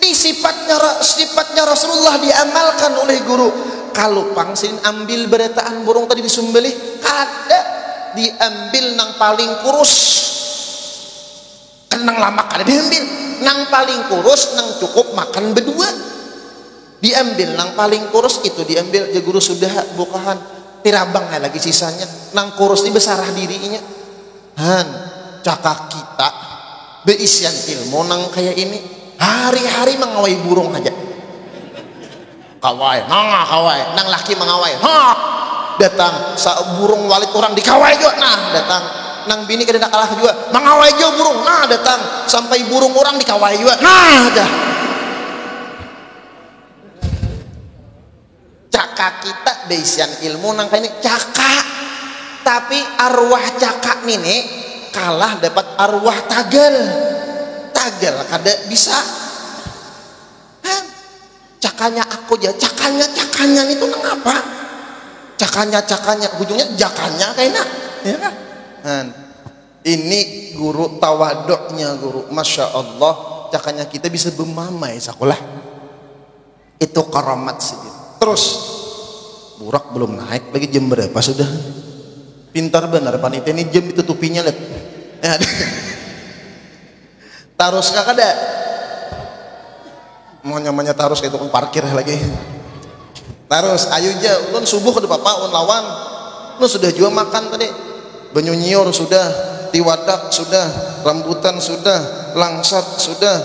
di sifatnya Rasulullah diamalkan oleh guru. Kalau pangsin ambil beretaan burung tadi disembelih, kada diambil nang paling kurus. Nang lama kada diambil, nang paling kurus nang cukup makan berdua. Diambil nang paling kurus itu diambil ya guru sudah bukahan tirabang lagi sisanya. Nang kurus ini besarah dirinya. Han, cakak kita beisian ilmu nang kayak ini hari-hari mengawai burung aja. Kawai, nang laki mengawai. Datang burung walit orang dikawai juga. Nah, datang nang bini kada kalah juga. Mengawai juga burung. Nah, datang sampai burung orang dikawai juga. Nah, dah. Cakak kita beisian ilmu nang kayak ini cakak. tapi arwah cakak nini kalah dapat arwah tagal kada bisa. Cakanya aku aja, cakanya itu kenapa? Cakanya ujungnya jakanya kayaknya, ya kan? Ini guru tawaduknya guru, masya Allah, cakanya kita bisa bermamai sekolah. Itu karamat sedikit. Terus burak belum naik lagi, jam berapa sudah? Pintar benar panitia ini, jam ditutupinya lihat. Tarus kak ada? Mau namanya tarus kayak tukang parkir lagi. Tarus, ayo aja, ulun subuh ke depan ulun lawan. Ulun sudah juga makan tadi. Benyunyior sudah, tiwadak sudah, rambutan sudah, langsat sudah,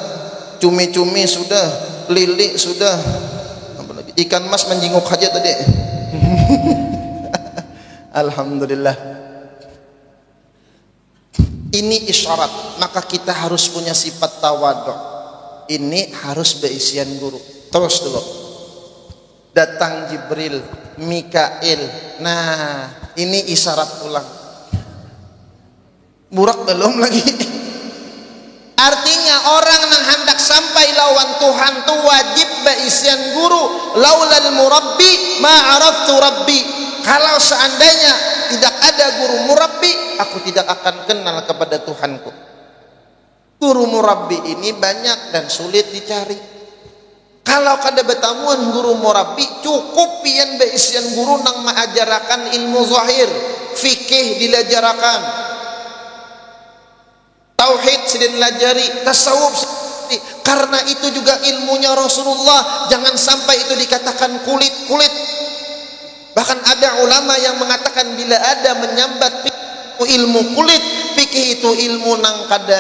cumi-cumi sudah, lili sudah. Apa lagi? Ikan mas menjinguk aja tadi. Alhamdulillah. Ini isyarat, maka kita harus punya sifat tawaduk. Ini harus beisian guru. Terus dulu datang Jibril, Mikail. Nah ini isyarat ulang. Burak belum lagi. Artinya orang yang hendak sampai lawan Tuhan tu wajib beisian guru. Laulal murabbi ma'araftu rabbi. Kalau seandainya tidak ada guru murabbi, aku tidak akan kenal kepada Tuhanku. Guru murabbi ini banyak dan sulit dicari. Kalau kada bertamuan guru murabbi, cukup pian beisian guru nang mengajarakan ilmu zahir, fikih dilajarakan, tauhid sedin lajari, tasawuf. Karena itu juga ilmunya Rasulullah, jangan sampai itu dikatakan kulit. Bahkan ada ulama yang mengatakan bila ada menyambat ilmu kulit, fikih itu ilmu nang kada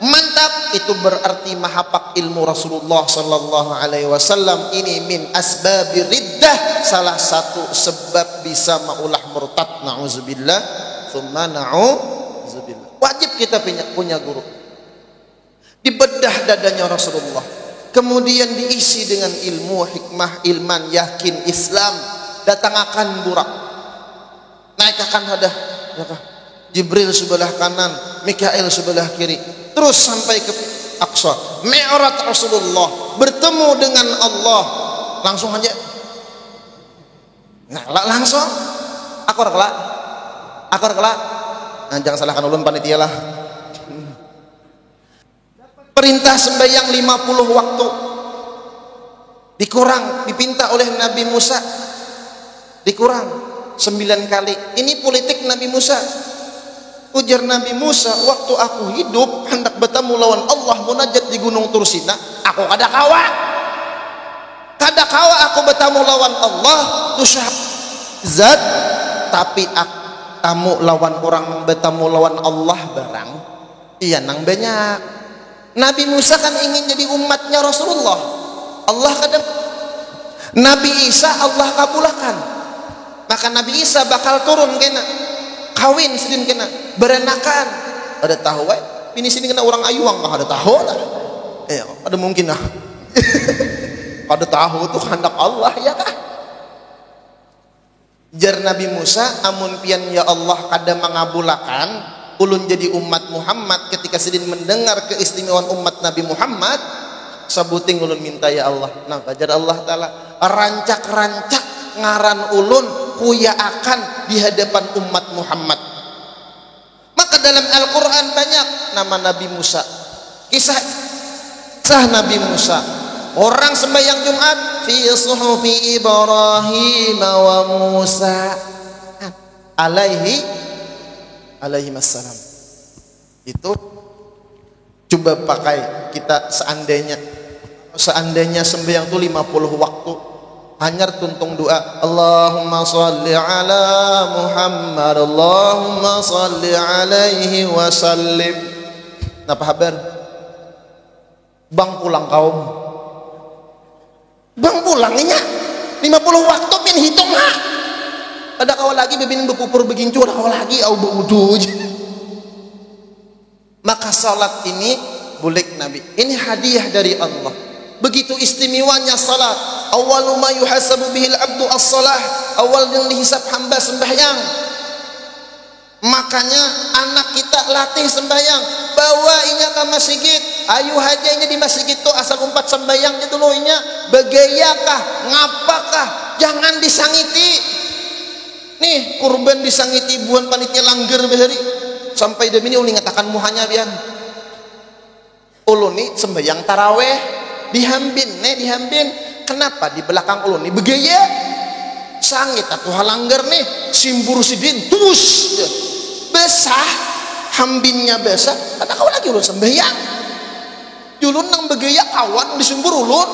mantap, itu berarti mahapak ilmu Rasulullah sallallahu alaihi wasallam. Ini min asbabi riddah, salah satu sebab bisa maulah murtad, na'udzubillah tsumma na'udzubillah. Wajib kita punya guru. Dibedah dadanya Rasulullah, kemudian diisi dengan ilmu, hikmah, ilman, yakin, Islam. Datang akan burak, naik akan hadah Jibril sebelah kanan, Mikail sebelah kiri, terus sampai ke Aqsa. Mi'raj Rasulullah bertemu dengan Allah langsung aja. Nah, langsung akor kelak. Nah, jangan salahkan ulun panitia lah. Perintah sembahyang 50 waktu dikurang, dipinta oleh Nabi Musa dikurang 9 kali. Ini politik Nabi Musa. Ujar Nabi Musa, waktu aku hidup hendak bertemu lawan Allah munajat di Gunung Tursina, aku kada kawa aku bertemu lawan Allah tu zat, tapi aku tamu lawan orang bertemu lawan Allah barang iya nang banyak. Nabi Musa kan ingin jadi umatnya Rasulullah, Allah kadang. Nabi Isa Allah kabulkan, maka Nabi Isa bakal turun kena kawin sedin kena berenakan. Ada tahu ini sini kena orang ayuang mah ada tahu lah. Ada mungkin lah. Ada tahu tuh kehendak Allah ya kah? Jar Nabi Musa, amun pian ya Allah kada mengabulakan ulun jadi umat Muhammad. Ketika sedin mendengar keistimewaan umat Nabi Muhammad, sabuting ulun minta ya Allah. Nah kajar Allah Ta'ala rancak-rancak ngaran ulun kuya akan di hadapan umat Muhammad. Maka dalam Al-Quran banyak nama Nabi Musa, kisah Nabi Musa. Orang sembahyang Jumat fi suhufi Ibrahim wa Musa alaihi assalam. Itu coba pakai kita seandainya sembahyang itu 50 waktu, hanyar tuntung doa Allahumma salli ala Muhammad, Allahumma salli alaihi wasallim. Napa habar? Bang pulang kaum. Bang pulangnya 50 waktu pin hitung ha. Ada kawal lagi bebinin bepupur begincur, kawal lagi au beudu. Maka salat ini bulik Nabi. Ini hadiah dari Allah. Begitu istimewanya salat. Awwalu ma yuhasabu bihil abdu as-salah. Awal yang dihisab hamba sembahyang. Makanya anak kita latih sembahyang, bawa inya ke masjid. Ayu hajanya di masjid itu asal umpat sembahyang itu loh inya. Bagayakah, ngapakah, jangan disangiti. Nih kurban disangiti buan panitia langgar behari. Sampai demi ini ulin ngatakan muhanya bian. Ulun nih sembahyang taraweh dihambin. Kenapa di belakang ulun nih begaya? Sangit atau halanggar nih simbur sidin terus besah hambinnya besah kata kau lagi ulun sembahyang julun nang begaya kawan di simbur ulun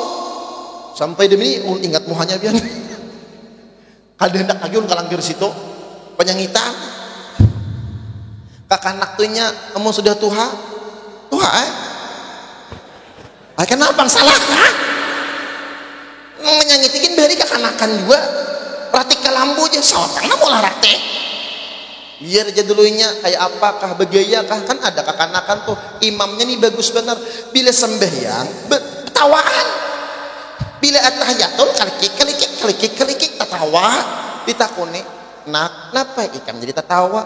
sampai demi ulun ingat muhanya bian kada hendak lagi ulun kalanggar situ penyangitan kakanak tuhnya kamu sudah tuha kenapa salah kah menyangitikin beri kakanakan juga ratik ke lambu aja sawat karena mau rate biar aja dulunya kayak apakah begaya kah kan ada kakanakan tuh imamnya nih bagus benar bila sembahyang tawaan bila atahiyatul kalikik tatawa ditakuni nak kenapa ikam jadi tatawa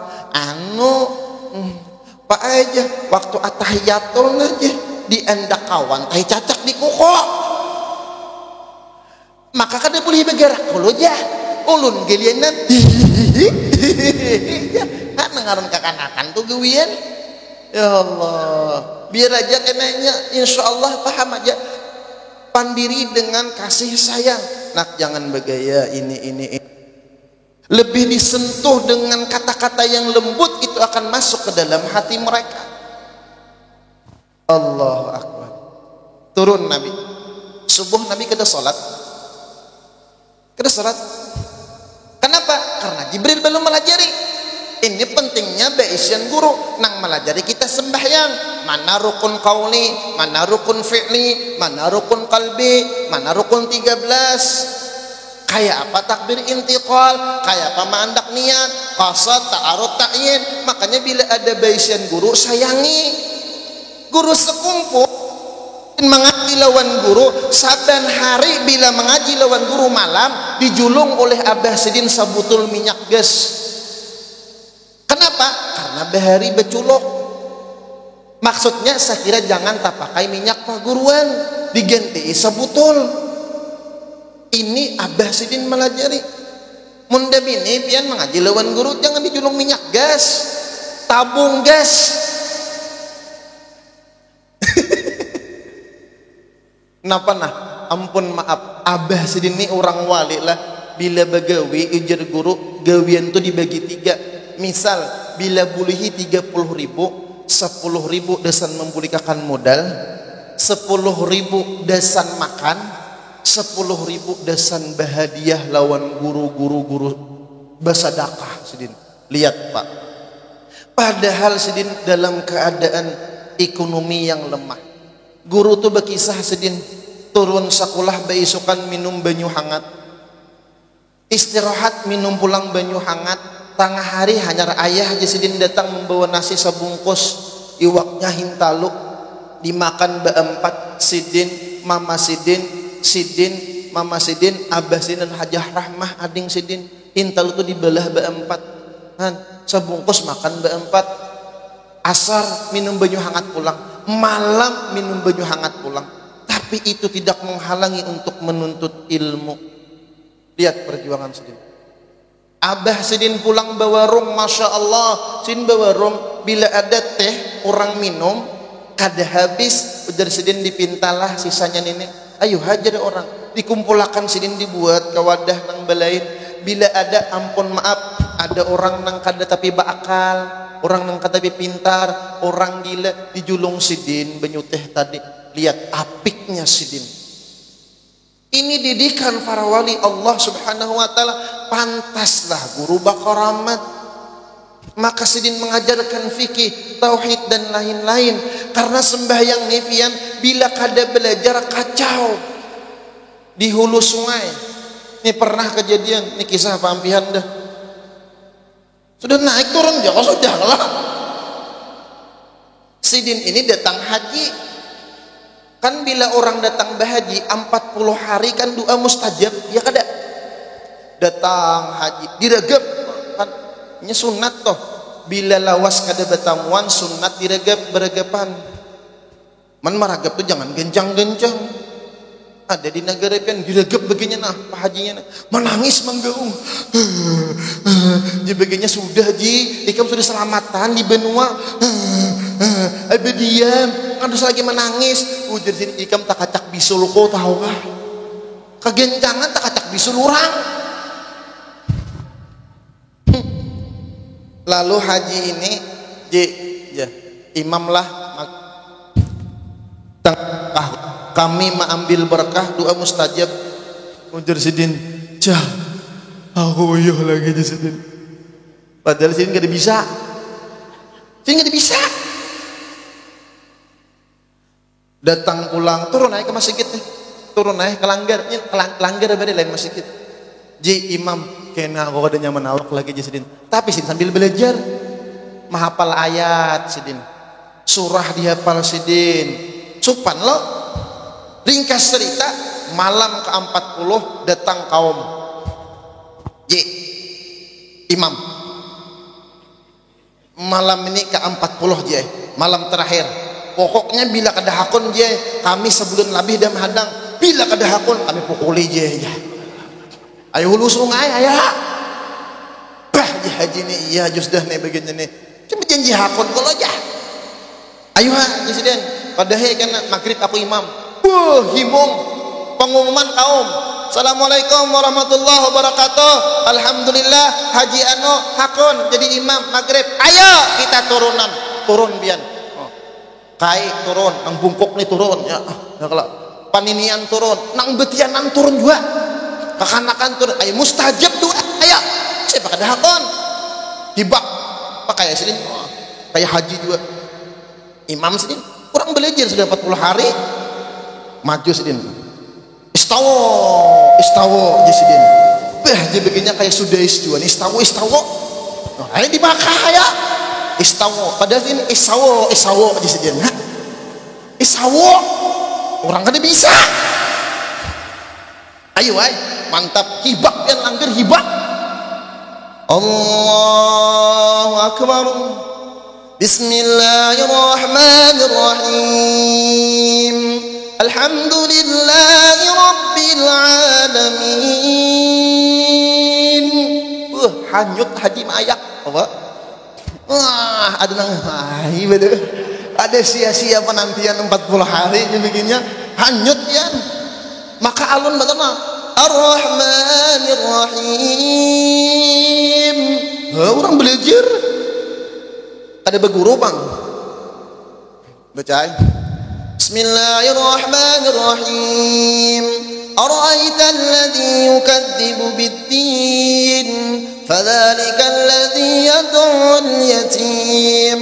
pak aja waktu atahiyatul aja diendak kawan tai cacak di kuko maka kada boleh bergerak kalau aja ulun gelianan kan ngaran kakanakan tuh gawian ya Allah biar aja kenanya insyaallah paham aja pandiri dengan kasih sayang nak jangan bergaya ini lebih disentuh dengan kata-kata yang lembut itu akan masuk ke dalam hati mereka. Allahu Akbar. Turun Nabi subuh Nabi kada salat kenapa? Karena Jibril belum melajari. Ini pentingnya baisian guru nang melajari kita sembahyang mana rukun qauli, mana rukun fi'li, mana rukun qalbi, mana rukun 13 kayak apa takbir intiqal, kayak apa mandak niat, qasad, ta'arud, ta'yin. Makanya bila ada baisian guru sayangi guru sekumpul mengaji lawan guru saban hari bila mengaji lawan guru malam dijulung oleh Abah Sidin sabutul minyak gas. Kenapa? Karena bahari beculok. Maksudnya saya kira jangan tak pakai minyak paguruan diganti sabutul. Ini Abah Sidin melajari munda bini pian mengaji lawan guru jangan dijulung minyak gas tabung gas. Napa nah ampun maaf Abah Sidin ini orang wali lah bila bagawi ujar guru gawian tuh dibagi 3 misal bila bulihi 30.000 10.000 desan membulikan modal 10.000 desan makan 10.000 desan bahadiah lawan guru bersedekah Sidin lihat Pak padahal Sidin dalam keadaan ekonomi yang lemah guru tuh berkisah Sidin turun sekolah beisukan minum banyu hangat istirahat minum pulang banyu hangat tengah hari hanya ayah aja Sidin datang membawa nasi sebungkus iwaknya hintalu dimakan berempat Sidin Mama Sidin Mama Sidin Abah Sidin dan Hajah Rahmah ading Sidin hintalu tuh dibelah berempat kan sebungkus makan berempat asar minum banyu hangat pulang malam minum banyu hangat pulang tapi itu tidak menghalangi untuk menuntut ilmu. Lihat perjuangan Sidin Abah Sidin pulang bawa rum Masya Allah Sidin bawa rum bila ada teh orang minum kada habis ujar Sidin dipintalah sisanya nenek ayo hajar orang dikumpulkan Sidin dibuat ke wadah nang belain bila ada ampun maaf ada orang nang kada tapi bakal orang nang kata pintar, orang gila dijulung Sidin benyuteh tadi. Lihat apiknya Sidin. Ini didikan para wali Allah Subhanahu wa taala, pantaslah guru bakaramat. Maka Sidin mengajarkan fikih, tauhid dan lain-lain. Karena sembahyang nipian bila kada belajar kacau di hulu sungai. Ini pernah kejadian, ini kisah pampihan dah. Sudah naik turun ya, sudah lah. Sidin ini datang haji. Kan bila orang datang berhaji 40 hari kan doa mustajab, ya kada? Datang haji, diregep kan ini sunat toh. bila lawas kada betamuan sunat beregapan. Man maragap tuh jangan gencang-gencang. Ada di negara kan diregap begini nah pak hajinya nah. Menangis menggaung. Di bagiannya sudah ji, ikam sudah selamatan di benua. Abe diam, kan terus lagi menangis. Ujar sini ikam tak kacak bisul kau tahu kah? Kegencangan tak kacak bisul orang. Lalu haji ini ya, imam lah kami mengambil berkah doa mustajab. Ujar sidin cah aku uyuh lagi di sidin, padahal sidin gak bisa, datang pulang turun naik ke masjid nih, turun naik ke langgar beda lain masjid ji imam kena aku ada nyaman awak lagi di sidin, tapi sidin sambil belajar menghafal ayat sidin, surah dihafal sidin, supan lo. Ringkas cerita, malam ke-40 datang kaum imam malam ini ke-40 malam terakhir. Pokoknya bila kedahakun kami sebelum lebih dan hadang, bila kedahakun kami pukuli ayo hulu sungai ayah bah haji ini iya just dah nih begini nih cuma janji hakun kalau aja ayo presiden padahal kan maghrib aku imam himung pengumuman kaum, assalamualaikum warahmatullahi wabarakatuh, alhamdulillah haji anu hakun jadi imam maghrib, ayo kita turun bian kai turun, nang bungkuk nih turun ya, kalau paninian turun, nang betianan turun juga, kekanakan turun, ayo mustajab tuh, ayo siapa kada hakun hibak pakai sidin kayak haji juga imam sidin kurang belajar sudah 40 hari maju sidin istawo aja sidin dia begini kayak sudah istuan istawo nah, ini dibakar ya istawo padahal ini istawo aja sidin istawo orang kada bisa ayo mantap hibak yang langgar hibak Allahu akbar bismillahirrahmanirrahim alhamdulillahi rabbil alamin. Hanyut haji mayak apa? Wah, ada nang ada sia-sia penantian 40 hari begininya hanyut ya. Maka alun betana Ar-Rahmanir Rahim. Orang belajar ada berguru bang baca Bismillahirrahmanirrahim. Ara'aita alladhi yukadzibu bid-din fadhalika alladhi yad'u al-yatim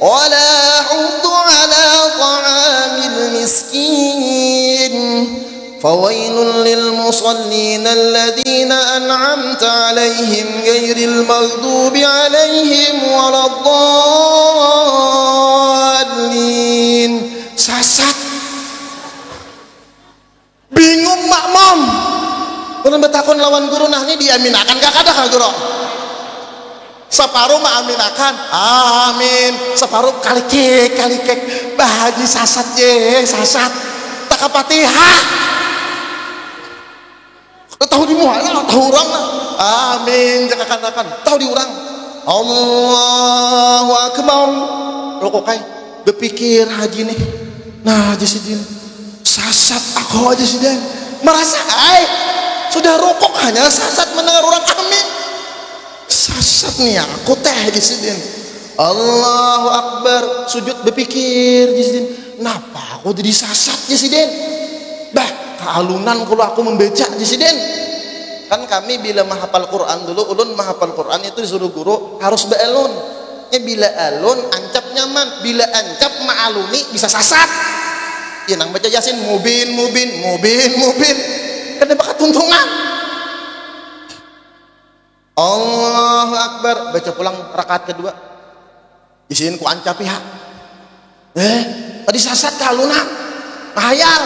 wa la yahuddu ala ta'amil miskin fawailul lil musallin alladhina an'amta 'alaihim ghairil maghdubi 'alaihim waladdallin. Sasat bingung makmum ulun betakon lawan guru nah ini diaminakan gak kada ka guru separuh maaminakan amin separuh kalikek bahaji sasat sasat tak kapatihah tahu di muhala tahu orang amin jangan kanakan tahu di orang Allahu akbar rokok kai berpikir haji nih nah haji sidin sasat aku aja sidin merasa sudah rokok hanya sasat mendengar orang amin sasat nih aku teh haji sidin Allahu akbar sujud berpikir haji sidin kenapa aku jadi sasat haji sidin bah kealunan kalau aku membaca haji sidin kan kami bila menghafal Quran dulu ulun menghafal Quran itu disuruh guru harus be'alun bila alun ancap nyaman bila ancap ma'aluni bisa sasat ya nang baca yasin mubin kan bakat tuntungan Allahu akbar baca pulang rakaat kedua yasin ku ancap tadi sasat kalunan hayal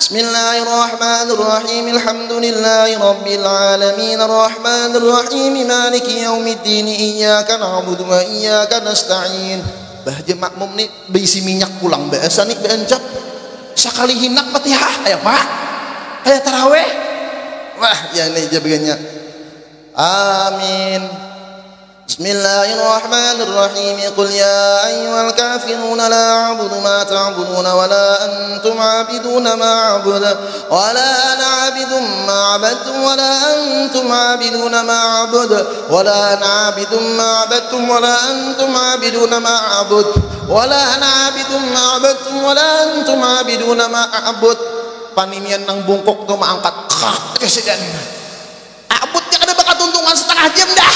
Bismillahirrahmanirrahim. Alhamdulillahi rabbil alamin. Arrahmanir rahim. Maliki yaumiddin. Iyyaka na'budu wa iyyaka nasta'in. Bahja makmum ni berisi minyak pulang biasa nih beancap sekali hinak Fatihah aya Pak aya tarawih wah ya ini jabaganya amin. Bismillahirrahmanirrahim. Qul ya ayyuhal kafirun la a'budu ma ta'budun wa la antum 'abiduna ma a'budu wa la ana 'abidun ma 'abadtum wa la antum 'abiduna ma a'budu wa la ana 'abidun ma 'abadtum wa la antum 'abiduna ma a'budu wa la ana 'abidun ma 'abadtum wa la antum 'abiduna ma a'budu. Paninian nang bungkok tuh mangkat kesedihan abut ya kada bakal tuntungan setengah jam dah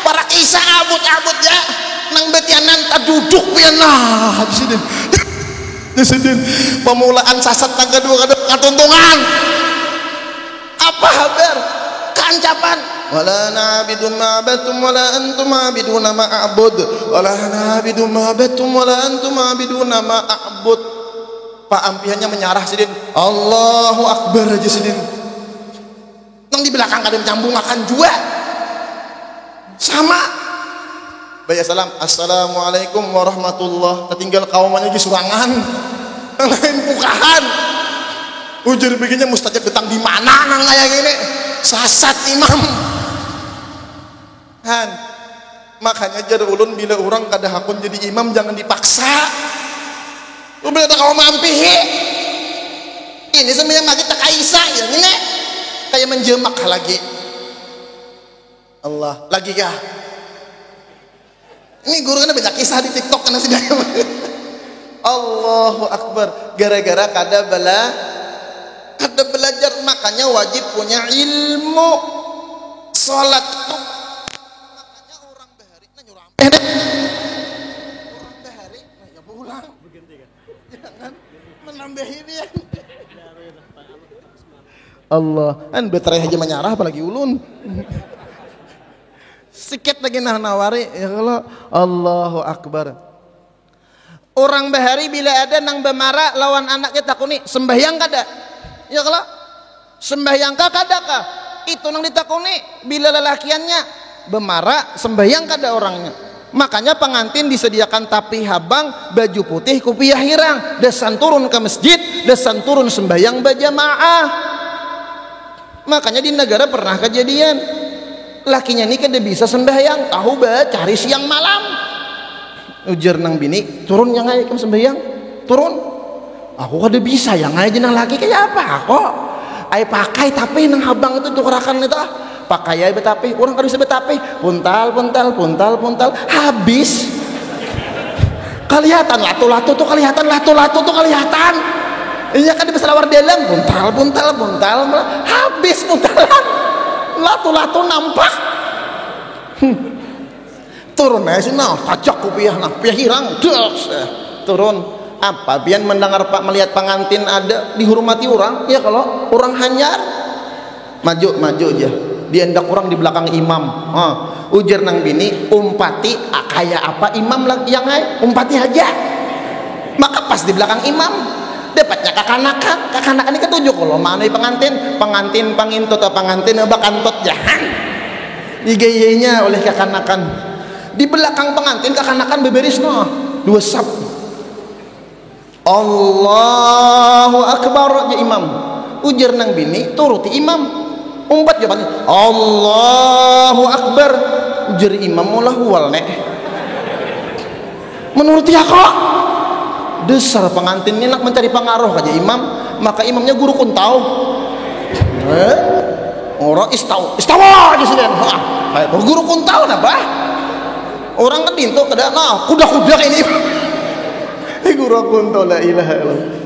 para kisah abut ya nang betianan tak duduk pian nah diseden pemulaan sasat nang kedua kada bakal tuntungan apa habar kancapan wala na'budun ma abattum wala antum a'biduna ma a'bud wala na'budun ma abattum wala antum a'biduna ma a'bud. Pak ampihannya menyarah sidin Allahu Akbar aja sidin nang di belakang kada menyambung makan juga sama bayar salam assalamualaikum warahmatullah tertinggal kaumannya di surangan lain bukahan ujar begini mustajab datang di mana nang kayak gini sasat imam han makanya jar ulun bila orang kada hakun jadi imam jangan dipaksa lu bila tak kau mampih ini sebenarnya lagi tak kaisa ya ini kayak menjemak lagi Allah lagi kah ini guru kan banyak kisah di TikTok kan sudah Allahu Akbar gara-gara kada belajar makanya wajib punya ilmu sholat itu makanya orang bahari nyuram orang bahari ya pulang jangan menambahi dia Allah kan beterai aja menyarah apalagi ulun sikit lagi nawari ya kalau Allahu Akbar. Orang bahari bila ada nang bemara lawan anaknya takuni sembahyang kada ya kalau sembahyang kada kah itu nang ditakuni bila lelakiannya bemara sembahyang kada orangnya makanya pengantin disediakan tapi habang baju putih kopiah hirang desan turun ke masjid desan turun sembahyang berjamaah. Makanya di negara pernah kejadian lakinya ini kada bisa sembahyang tahu cari siang malam ujar nang bini turun yang aja sembahyang turun aku kada bisa yang aja nang laki kayak apa kok ay pakai tapi nang habang itu tukarakan itu pakai ay betapi orang kada bisa betapi puntal habis kelihatan latu-latu tuh kelihatan iya kan di lawar dalam buntal habis buntalan latu-latu nampak turun aja sih nah pajak kopiah nah piah hirang turun apa biar mendengar pak melihat pengantin ada dihormati orang ya kalau orang hanyar maju aja dia hendak orang di belakang imam ujar nang bini umpati kayak apa imam lagi yang umpati aja maka pas di belakang imam dapatnya kakanakan ini ketujuh kalau mana pengantin pangintut atau pengantin bakantot jahan digayanya oleh kakanakan di belakang pengantin kakanakan beberis no dua sab Allahu Akbar ya imam ujar nang bini turuti imam umpat jawabannya Allahu Akbar ujar imam mulah wal nek menuruti aku dasar pengantin ini nak mencari pengaruh aja imam maka imamnya guru kuntau orang istawa aja sih guru kuntau napa orang kan pintu kada nah kuda ini guru kuntau la ilaha illallah.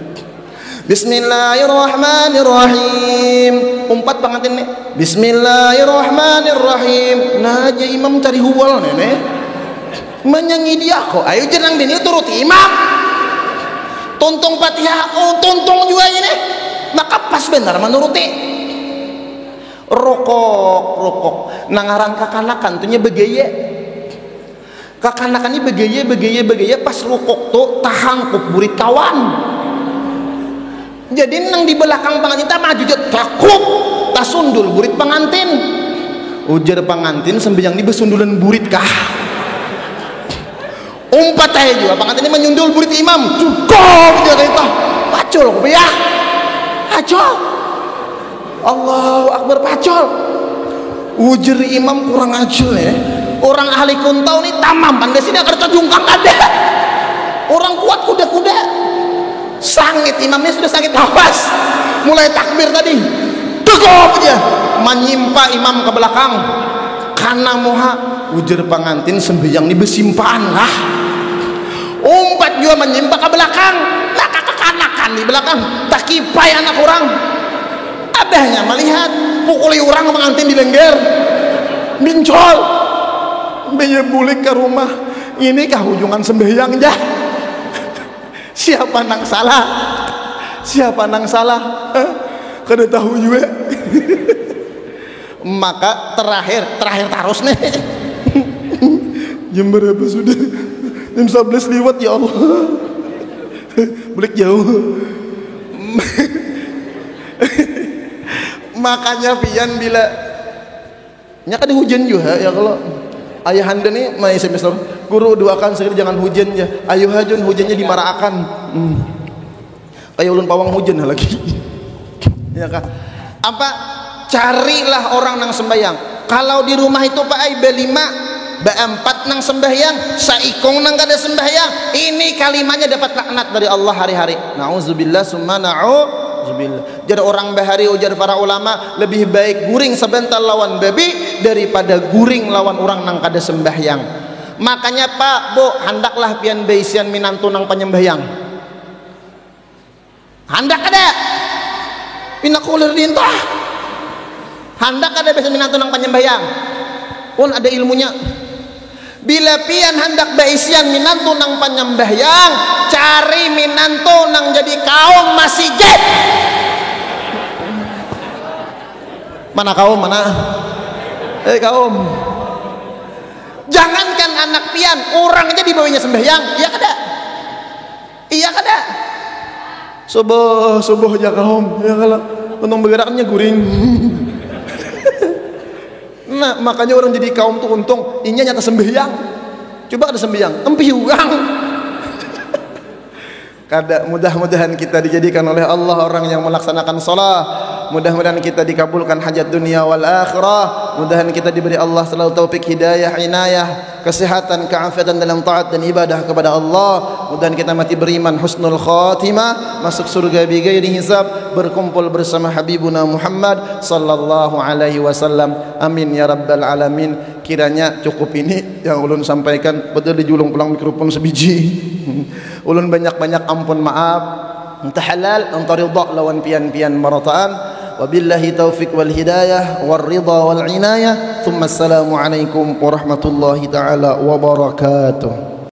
Bismillahirrahmanirrahim umpat pengantin nih Bismillahirrahmanirrahim nah aja imam cari huwal nenek menyanyi dia kok ayo jenang bini turuti imam tuntung Fatihah tuntung juga ini maka pas benar menuruti rokok nangaran kakanakan tuhnya begaya kakanakan ini begaya pas rokok tuh tahang burit kawan Jadi nang di belakang pengantin tak maju je takut tak sundul burit pengantin. Ujar pengantin sembayang di besundulan burit kah? Umpat aja juga pengantin ini menyundul burit imam. Cukup dia kata pacul ya. Pacul. Allahu Akbar pacul. Ujar imam kurang ajar ya. Orang ahli kuntau ini tamam pandai sini agar terjungkang ada. Orang kuat kuda-kuda. Sangit imamnya sudah sakit nafas. Mulai takbir tadi. Tegok aja. Menyimpa imam ke belakang. Karena moha ujar pengantin sembayang di besimpaan lah. Umpat juga menyimpa ke belakang. Lah kakak-kanakan di belakang. Tak kipai anak orang. Abahnya melihat pukuli orang pengantin di lengger. Bincol. Baya bulik ke rumah. Inikah ujungan sembayang jah. Siapa nang salah? Siapa nang salah? Kada tahu juga. Maka terakhir terus nih. Jam berapa sudah? Jam 11 lewat ya Allah. Balik jauh. Makanya pian bila nya kan hujan juga ya kalau ayahanda nih mai semester guru doakan segera jangan hujan ya. Ayo hajun hujannya dimarakan. Kayak ulun pawang hujan lagi. Ya kah? Apa? Carilah orang nang sembahyang. Kalau di rumah itu Pak ai berlima, berempat nang sembahyang, saikong nang kada sembahyang. Ini kalimatnya dapat laknat dari Allah hari-hari. Nauzubillah summa na'udzubillah. Jadi orang bahari ujar para ulama lebih baik guring sebentar lawan babi daripada guring lawan orang nang kada sembahyang. Makanya Pak, Bu, hendaklah pian baisian minantu nang penyembahyang. Hendak ada pinakulir dintah. Hendak ada baisian minantu nang penyembahyang. Pun ada ilmunya. Bila pian hendak baisian minantu nang penyembahyang, cari minantu nang jadi kaum masjid. Mana kaum mana? Kaum. Jangankan anak pian, orang aja dibawanya sembahyang, iya kada? Iya kada? Subuh aja kaum, ya kalau untung bergeraknya guring. Nah, makanya orang jadi kaum tuh untung inya nyata sembahyang. Coba ada sembahyang, empiuang. Kada, mudah-mudahan kita dijadikan oleh Allah orang yang melaksanakan salat. Mudah-mudahan kita dikabulkan hajat dunia wal akhirah. Mudah-mudahan kita diberi Allah selalu taufik hidayah, inayah, kesehatan, keafiatan dalam taat dan ibadah kepada Allah. Mudah-mudahan kita mati beriman, husnul khatimah, masuk surga bi ghairi hisab, berkumpul bersama habibuna Muhammad sallallahu alaihi wasallam. Amin ya rabbal alamin. Kiranya cukup ini yang ulun sampaikan. Betul dijulung pulang mikrofon sebiji. Ulun banyak-banyak ampun maaf. Entah halal, entah ridha lawan pian-pian marataan. Wabillahi taufiq wal hidayah wal ridha wal inayah. Thumma assalamu alaikum warahmatullahi taala wabarakatuh.